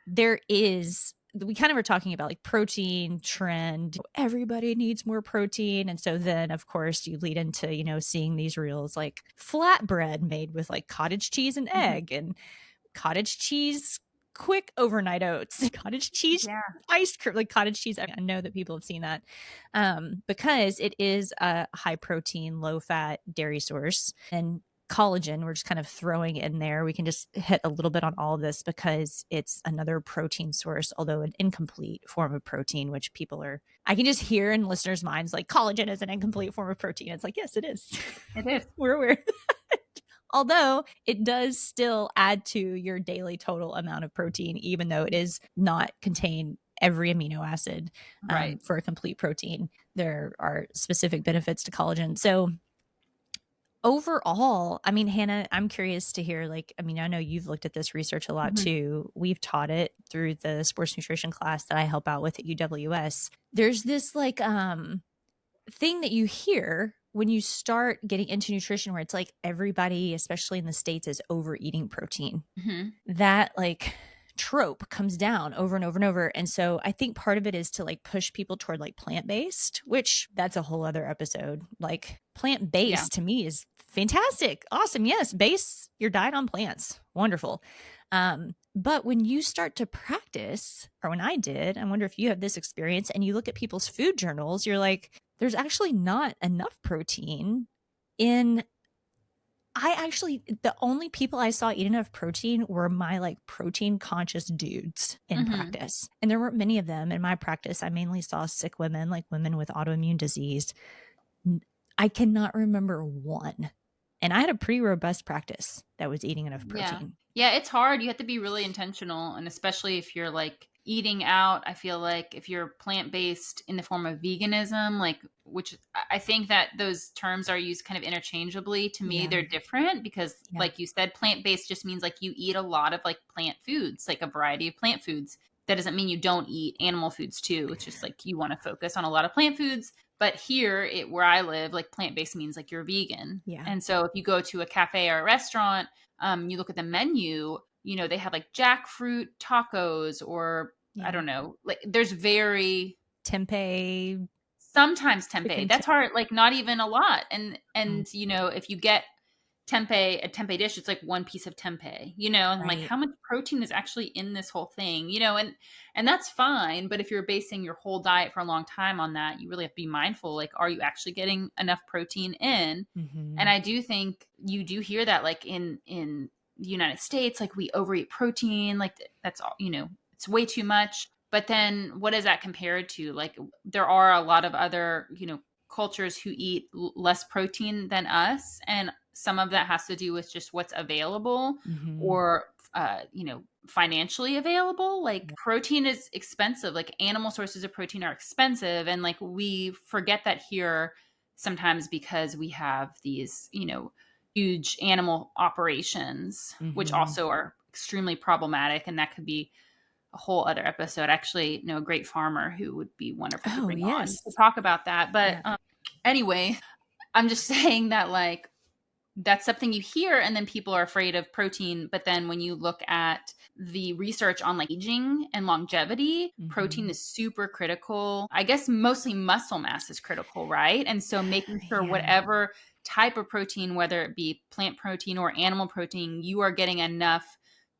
There is we kind of were talking about like protein trend. Everybody needs more protein. And so then of course you lead into, seeing these reels like flatbread made with like cottage cheese and Mhm. egg and cottage cheese quick overnight oats, cottage cheese Yeah. ice cream, like cottage cheese. I know that people have seen that because it is a high protein, low fat dairy source. And collagen, we're just kind of throwing it in there. We can just hit a little bit on all of this because it's another protein source, although an incomplete form of protein, which I can just hear in listeners' minds like collagen is an incomplete form of protein. It's like, yes, it is. It is. We're aware. Although it does still add to your daily total amount of protein, even though it is not contain every amino acid Right. for a complete protein. There are specific benefits to collagen. So overall, I mean, Hannah, I'm curious to hear, like, I mean, I know you've looked at this research a lot Mhm. too. We've taught it through the sports nutrition class that I help out with at UWS. There's this like thing that you hear when you start getting into nutrition where it's like everybody, especially in the States, is overeating protein. Mhm. That like trope comes down over and over and over. And so I think part of it is to like push people toward like plant based, which that's a whole other episode. Like plant Yeah. based to me is fantastic. Awesome. Yes. Base your diet on plants. Wonderful. But when you start to practice, or when I did, I wonder if you have this experience and you look at people's food journals, you're like, there's actually not enough protein in the only people I saw eat enough protein were my like protein conscious dudes in Mhm. practice. And there weren't many of them in my practice. I mainly saw sick women, like women with autoimmune disease. I cannot remember one. And I had a pretty robust practice that was eating enough Yeah. protein. Yeah, it's hard. You have to be really intentional, and especially if you're like eating out, I feel like if you're plant-based in the form of veganism, like which I think that those terms are used kind of interchangeably. To me, Yeah. they're different because Yeah. like you said, plant-based just means like you eat a lot of like plant foods, like a variety of plant foods. That doesn't mean you don't eat animal foods too. It's just like you want to focus on a lot of plant foods. But here, where I live, like plant-based means like you're vegan. Yeah. And so if you go to a cafe or a restaurant, you look at the menu, they have like jackfruit tacos, or I Yeah. don't know, like there's very Tempeh, sometimes tempeh. chicken That's tip. hard, like not even a lot. And Mm, if you get a tempeh dish, it's like one piece of tempeh, and I'm like, right. how much protein is actually in this whole thing, and that's fine. But if you're basing your whole diet for a long time on that, you really have to be mindful, like, are you actually getting enough protein in? And Hmm. I do think you do hear that, like in the United States, like we overeat protein, like that's all, it's way too much. But then what is that compared to? Like there are a lot of other, cultures who eat less protein than us, and some of that has to do with just what's available, Hmm. or financially available. Like protein is expensive, like animal sources of protein are expensive, and like we forget that here sometimes because we have these, huge animal operations, which Hmm. also are extremely problematic, and that could be a whole other episode. I actually know a great farmer who would be wonderful to Oh, bring on to yes. talk about that. But Yeah. anyway, I'm just saying that, like, that's something you hear, and then people are afraid of protein. But then when you look at the research on like aging and longevity, protein Mm-hmm. is super critical. I guess mostly muscle mass is critical, right? And so making sure Yeah. whatever type of protein, whether it be plant protein or animal protein, you are getting enough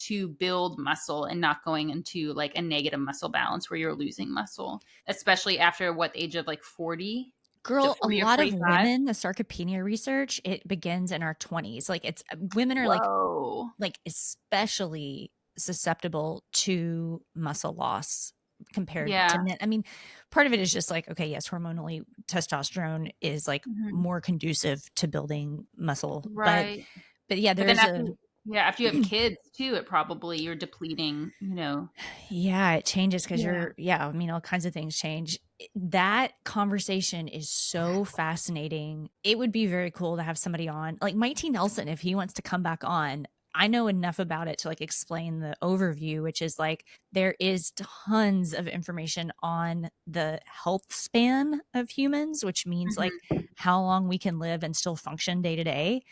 to build muscle and not going into like a negative muscle balance where you're losing muscle, especially after what the age of like 40. Is it Girl, a 40 or lot of 45? women, the sarcopenia research, it begins in our 20s. Like it's women are Whoa. like especially susceptible to muscle loss compared to Yeah. men. I mean, part of it is just like, okay, yes, hormonally testosterone is like Mhm. more conducive to building muscle, Right. but yeah, But then there's after a yeah, after you have kids too, it probably you're depleting, you know. yeah, it changes because Yeah. you're yeah, I mean, all kinds of things change. That conversation is so fascinating. It would be very cool to have somebody on, like Mike T. Nelson, if he wants to come back on. I know enough about it to like explain the overview, which is like there is tons of information on the health span of humans, which means like Mhm. how long we can live and still function day to day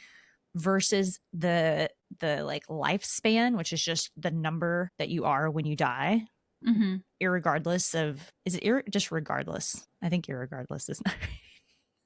versus the like lifespan, which is just the number that you are when you die, Mhm. irregardless of is it just regardless? I think irregardless is not.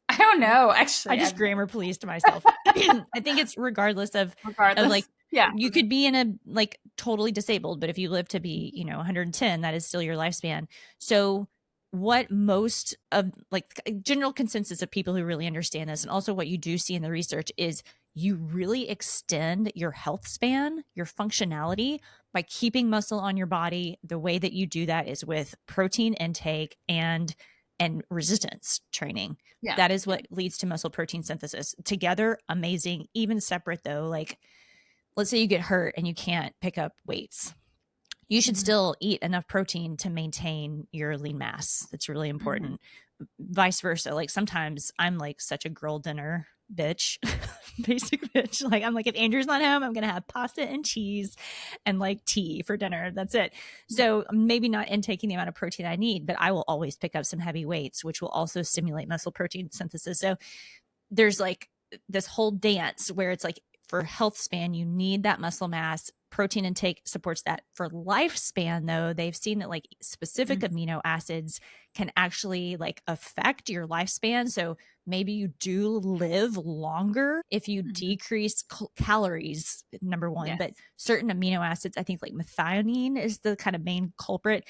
I don't know, I actually. just I've grammar policed myself. I think it's regardless of regardless. like Yeah. you could be in a like totally disabled, but if you live to be, 110, that is still your lifespan. So what most of like general consensus of people who really understand this and also what you do see in the research is you really extend your health span, your functionality by keeping muscle on your body. The way that you do that is with protein intake and resistance training. Yeah. That is Yeah. what leads to muscle protein synthesis. Together, amazing. Even separate though, like let's say you get hurt and you can't pick up weights. You should Mhm. still eat enough protein to maintain your lean mass. That's really Mhm. important. Vice versa. Like sometimes I'm like such a girl dinner bitch, basic bitch. Like I'm like, if Andrew's not home, I'm gonna have pasta and cheese and like tea for dinner. That's it. So maybe not intaking the amount of protein I need, but I will always pick up some heavy weights, which will also stimulate muscle protein synthesis. So there's like this whole dance where it's like for health span, you need that muscle mass. Protein intake supports that. For lifespan, though, they've seen that like specific Mhm. amino acids can actually like affect your lifespan. So maybe you do live longer if you Mhm. decrease calories, number one, but Yes. certain amino acids, I think like methionine is the kind of main culprit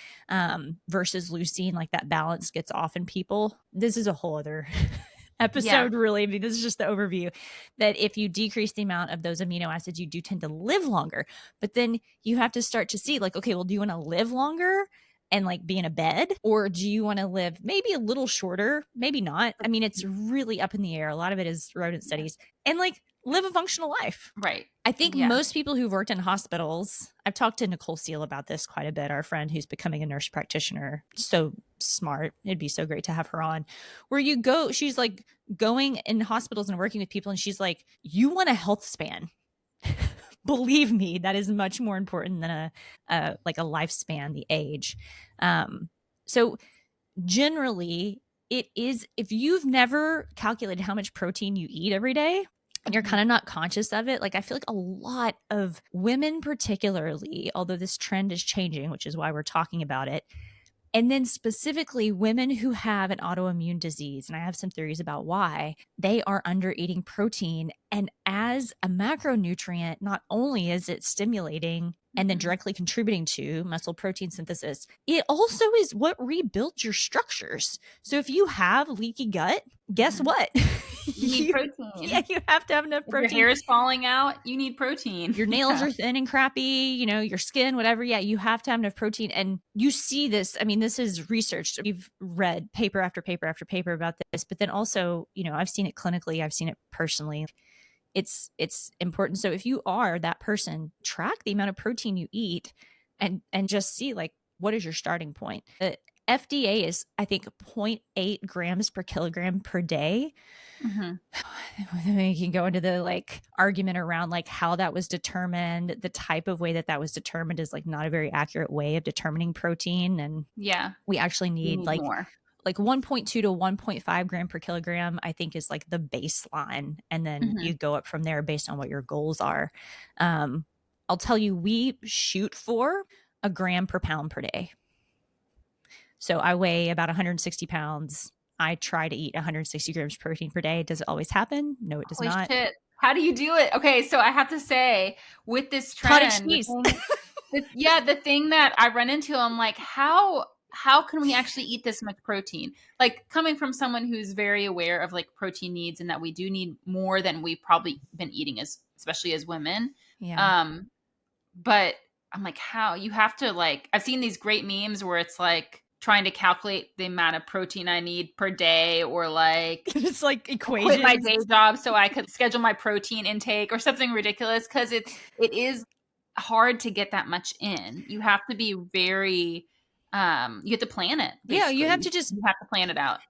versus leucine, like that balance gets off in people. This is a whole other Yeah. episode really. I mean, this is just the overview that if you decrease the amount of those amino acids you do tend to live longer, but then you have to start to see like, okay, well, do you want to live longer and like be in a bed, or do you want to live maybe a little shorter, maybe not? I mean, it's really up in the air. A lot of it is rodent Yeah. studies, and like live a functional life. Right. I think Yeah. most people who've worked in hospitals, I've talked to Nicole Seal about this quite a bit, our friend who's becoming a nurse practitioner. So smart. It'd be so great to have her on. Where you go, she's like going in hospitals and working with people, and she's like, you want a health span. Believe me, that is much more important than a like a lifespan, the age. So generally it is if you've never calculated how much protein you eat every day and you're kind Mhm. of not conscious of it, like I feel like a lot of women particularly, although this trend is changing, which is why we're talking about it, and then specifically women who have an autoimmune disease, and I have some theories about why, they are under eating protein. And as a macronutrient, not only is it stimulating and then Mhm. directly contributing to muscle protein synthesis, it also is what rebuilds your structures. So if you have leaky gut, guess Mhm. what? You need you, yeah, protein. you have to have enough If your protein. hair is falling out, you need protein. Your nails Yeah. are thin and crappy, your skin, whatever. Yeah, you have to have enough protein. And you see this. I mean, this is researched. We've read paper after paper after paper about this, but then also, I've seen it clinically, I've seen it personally. It's important. So if you are that person, track the amount of protein you eat and just see like what is your starting point. The FDA is, I think, 0.8 grams per kilogram per day. Mhm. We can go into the like argument around like how that was determined. The type of way that that was determined is like not a very accurate way of determining protein, and Yeah. we actually You need need like more. like 1.2 to 1.5 gram per kilogram, I think is like the baseline. And then Mhm. you go up from there based on what your goals are. I'll tell you, we shoot for a gram per pound per day. So I weigh about 160 pounds. I try to eat 160 grams of protein per day. Does it always happen? No, it does Holy not. shit. How do you do it? Okay, so I have to say, with this Cottage trend, cheese. the thing that I run into, I'm like, how can we actually eat this much protein? Like coming from someone who's very aware of like protein needs and that we do need more than we've probably been eating as especially as women. Yeah. Um, but I'm like, how you have to like I've seen these great memes where it's like trying to calculate the amount of protein I need per day or like It's like quit my equations. day job so I could schedule my protein intake or something ridiculous because it is hard to get that much in. You have to be very you have to plan it Yeah, you have basically. to just You have to plan it out.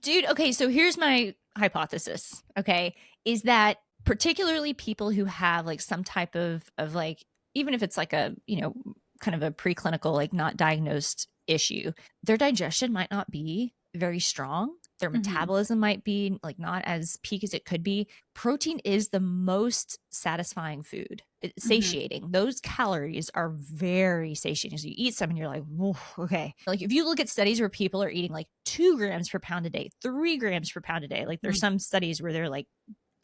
dude, okay, so here's my hypothesis, okay, is that particularly people who have like some type of like, even if it's like a, kind of a preclinical, like not diagnosed issue, their digestion might not be very strong. Their Hmm. metabolism might be like not as peak as it could be. Protein is the most satisfying food. It's Hmm. satiating. Those calories are very satiating. So you eat some and you're like, okay. Like if you look at studies where people are eating like 2 grams per pound a day, 3 grams per pound a day, like there's some studies where they're like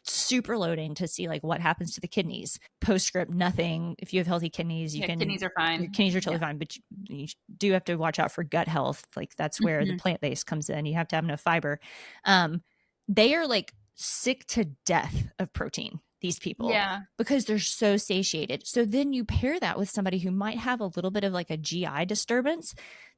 super loading to see like what happens to the kidneys. Postscript, nothing. If you have healthy kidneys, Yeah, kidneys are your fine. kidneys are Yeah. totally fine, but you do have to watch out for gut health. Like that's where the Hmm. plant based comes in. You have to have enough fiber. um they are like sick to death of protein, these people, Yeah. because they're so satiated. So then you pair that with somebody who might have a little bit of like a GI disturbance.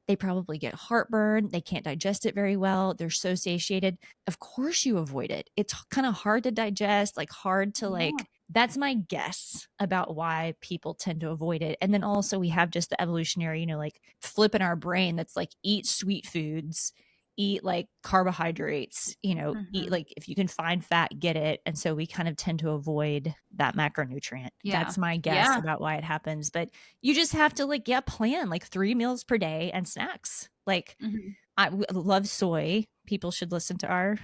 They probably get heartburn. They can't digest it very well. They're so satiated. Of course you avoid it. It's kind of hard to digest, like hard to Yeah. like, that's my guess about why people tend to avoid it. And then also we have just the evolutionary, like flip in our brain that's like eat sweet foods, eat like carbohydrates, eat Hmm. like if you can find fat, get it. And so we kind of tend to avoid that macronutrient. Yeah. That's my guess Yeah. about why it happens. But you just have to like, yeah, plan like 3 meals per day and snacks. Like Hmm. I love soy. People should listen to our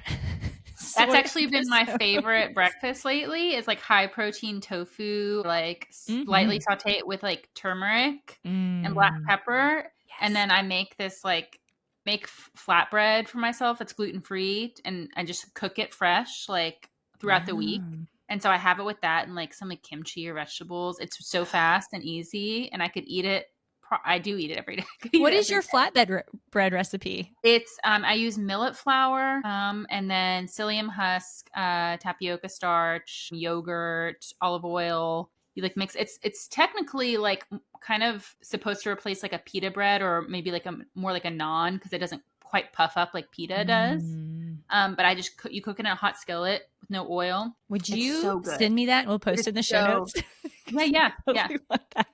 That's soy actually been my episode. favorite breakfast lately. Is like high protein tofu, like Mm-hmm. lightly saute it with like turmeric and black Mm, pepper, and yes. then I make this like make flatbread for myself that's gluten free, and I just cook it fresh like throughout the week. Yum. And so I have it with that and like some like kimchi or vegetables. It's so fast and easy, and I could eat it. I do eat it every day. I could eat What it is every your day. flatbread bread recipe? It's I use millet flour, and then psyllium husk, tapioca starch, yogurt, olive oil. You like mix. It's technically like kind of supposed to replace like a pita bread or maybe like a more like a naan because it doesn't quite puff up like pita does. Mm. But I just you cook it in a hot skillet with no oil. Would It's you so good. send me that and we'll It post is it in the show so notes? yeah, 'Cause yeah, I yeah, totally want that.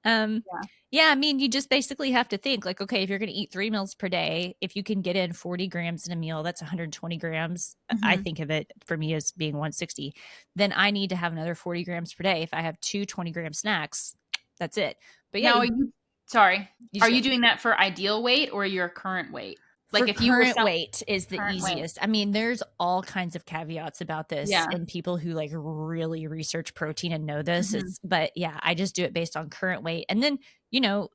um, yeah. yeah, I mean, you just basically have to think like, okay, if you're going to eat 3 meals per day, if you can get in 40 grams in a meal, that's 120 grams. I Hmm. think of it for me as being 160. Then I need to have another 40 grams per day. If I have two 20-gram snacks, that's it. But yeah, Now, are you sorry? you Are just you go. doing that for ideal weight or your current weight? For Like if you were current selling weight is the current weight. easiest. I mean, there's all kinds of caveats about this Yeah. and people who like really research protein and know this. Mhm. But yeah, I just do it based on current weight. And then, you know,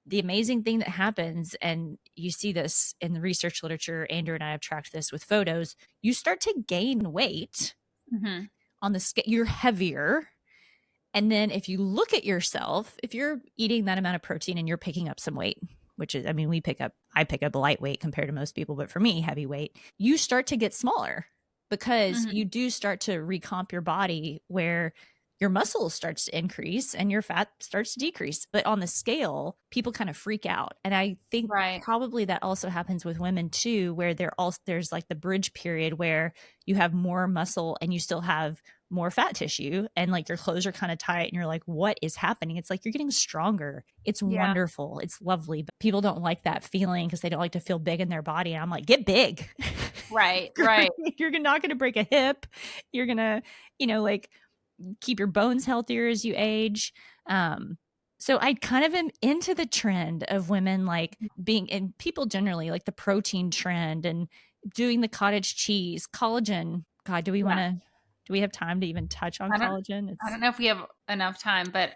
the amazing thing that happens, and you see this in the research literature, Andrew and I have tracked this with photos, you start to gain weight Mhm. on the scale, you're heavier. And then if you look at yourself, if you're eating that amount of protein and you're picking up some weight, which is, I mean, I pick up lightweight compared to most people, but for me, heavyweight, you start to get smaller because you Mhm. do start to recomp your body where your muscle starts to increase and your fat starts to decrease. But on the scale, people kind of freak out. And I think Right. probably that also happens with women too, where there's like the bridge period where you have more muscle and you still have more fat tissue and like your clothes are kind of tight and you're like, what is happening? It's like you're getting stronger. It's Yeah. wonderful. It's lovely. But people don't like that feeling because they don't like to feel big in their body. And I'm like, get big. Right. Right. You're not going to break a hip. You're going to, like keep your bones healthier as you age. Um, So I kind of am into the trend of women like being, and people generally like the protein trend and doing the cottage cheese, collagen. God, Yeah. do we have time to even touch on I don't collagen? I It's, don't know if we have enough time, but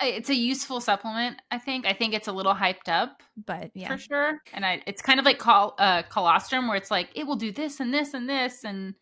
it's a useful supplement, I think. I think it's a little hyped up but for yeah, sure. And it's kind of like colostrum where it's like it will do this and this and this and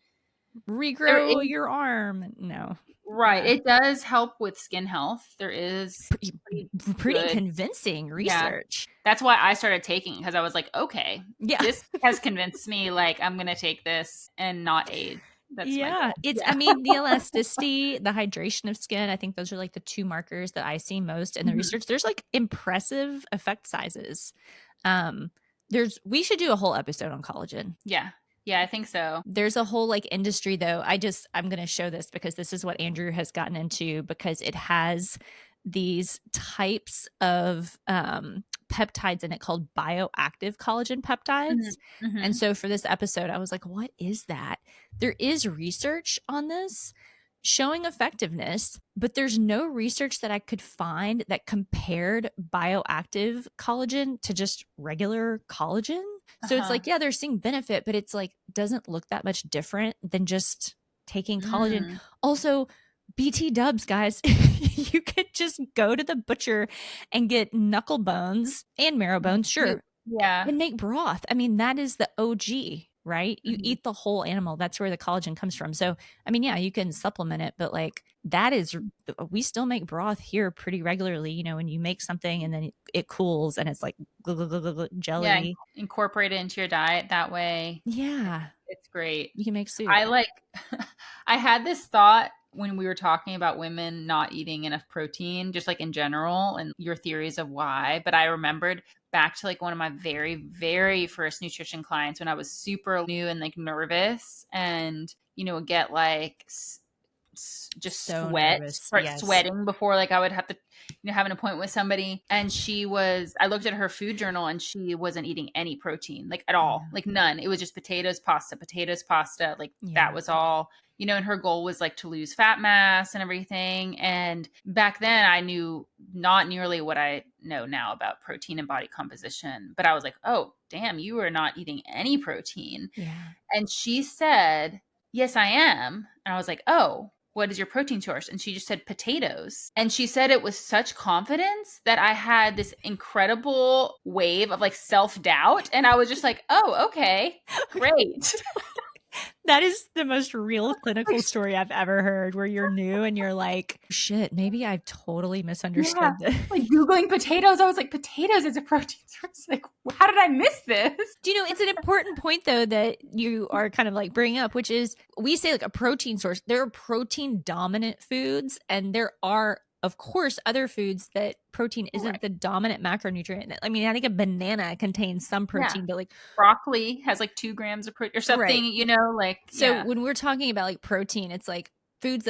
there regrow is your arm. No, right. uh, It does help with skin health. There is pretty, pretty pretty good. convincing Yeah. research. That's why I started taking it because I was like, okay, Yeah. this has convinced me like I'm gonna take this and not age. That's my Yeah, goal. it's, I Yeah. mean, the elasticity, the hydration of skin, I think those are like the two markers that I see most in the Mhm. research. There's like impressive effect sizes. Um, we should do a whole episode on collagen. Yeah. Yeah, I think so. There's a whole like industry though. I'm going to show this because this is what Andrew has gotten into because it has these types of peptides in it called bioactive collagen Mhm. peptides. And Mhm. so for this episode, I was like, what is that? There is research on this showing effectiveness, but there's no research that I could find that compared bioactive collagen to just regular collagen. So it's Uh-huh. like, yeah, they're seeing benefit, but it's like doesn't look that much different than just taking collagen. Mm. Also, BT dubs, guys, you could just go to the butcher and get knuckle bones and marrow bones, You sure, yeah. and make broth. I mean, that is the OG, right? You Mhm. eat the whole animal. That's where the collagen comes from. So, I mean, yeah, you can supplement it, but like that is, we still make broth here pretty regularly. You know, when you make something and then it cools and it's like Yeah, jelly. incorporate it into your diet that way. Yeah, It's great. you can make soup. I like I had this thought when we were talking about women not eating enough protein, just like in general, and your theories of why. But I remembered back to like one of my very, very first nutrition clients when I was super new and like nervous and, would get like just So nervous. start Yes. sweating before like I would have to have an appointment with somebody. And I looked at her food journal and she wasn't eating any protein, like at all, Yeah. like none. It was just potatoes, pasta, like that Yeah. was all. And her goal was like to lose fat mass and everything. And back then I knew not nearly what I know now about protein and body composition, but I was like, oh damn, you are not eating any protein. Yeah. And she said, yes, I am. And I was like, oh, what is your protein source? And she just said potatoes. And she said it with such confidence that I had this incredible wave of like self doubt. And I was just like, oh, okay, great. That is the most real clinical story I've ever heard where you're new and you're like, shit, maybe I've totally Yeah. misunderstood this. Like Googling potatoes, I was like, potatoes is a protein source. Like, how did I miss this? Do you know, it's an important point though that you are kind of like bringing up, which is we say like a protein source. There are protein dominant foods, and there are, of course, other foods that protein isn't Right. the dominant macronutrient. I mean, I think a banana contains some Yeah. protein, but like, Broccoli has like 2 grams of protein or something, right. like, So yeah. when we're talking about like protein, it's like foods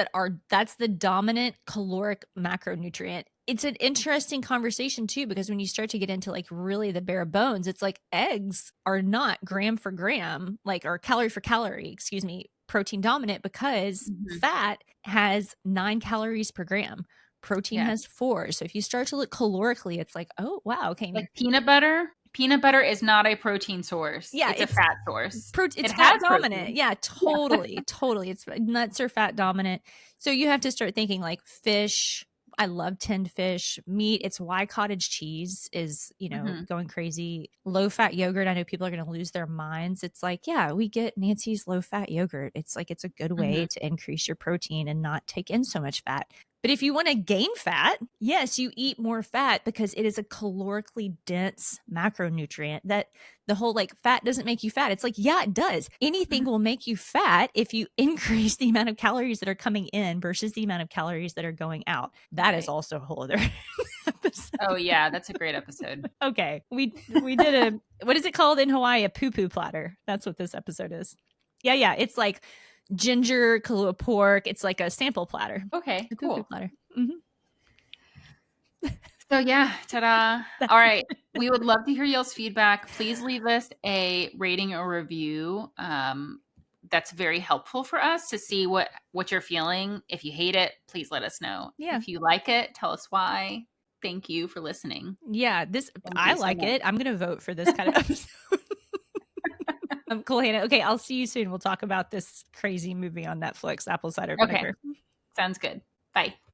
that's the dominant caloric macronutrient. It's an interesting conversation too, because when you start to get into like really the bare bones, it's like eggs are not gram for gram, like, or calorie for calorie, excuse me, protein dominant, because Mhm. fat has 9 calories per gram. Protein Yeah. has 4. So if you start to look calorically, it's like, oh wow, okay. I Like mean, peanut butter. Peanut butter is not a protein source. yeah, It's a fat source. it's It fat has dominant. protein. Yeah, Yeah. totally, totally. It's nuts are fat dominant. So you have to start thinking like fish. I love tinned fish, meat. It's why cottage cheese is, Mhm. going crazy. Low fat yogurt. I know people are going to lose their minds. It's like, yeah, we get Nancy's low fat yogurt. It's like, it's a good way Mhm. to increase your protein and not take in so much fat. But if you want to gain fat, yes, you eat more fat because it is a calorically dense macronutrient. That the whole like fat doesn't make you fat. It's like, yeah, it does. Anything Mhm. will make you fat if you increase the amount of calories that are coming in versus the amount of calories that are going out. That is Right. also a whole other episode. Oh yeah, that's a great episode. Okay. We did what is it called in Hawaii? A poo-poo platter. That's what this episode is. Yeah, yeah. It's like ginger, Kahlua pork. It's like a sample platter. Okay, A poo-poo cool. platter. Mm-hmm. So yeah, ta-da. All That's right. We would love to hear y'all's feedback. Please leave us a rating or review. That's very helpful for us to see what you're feeling. If you hate it, please let us know. yeah. If you like it, tell us why. Thank you for listening. Yeah, Thank I you so like much. it. I'm gonna vote for this kind of episode. Cool, Hannah. Okay, I'll see you soon. We'll talk about this crazy movie on Netflix, Apple Cider Okay, Vinegar. sounds good. Bye.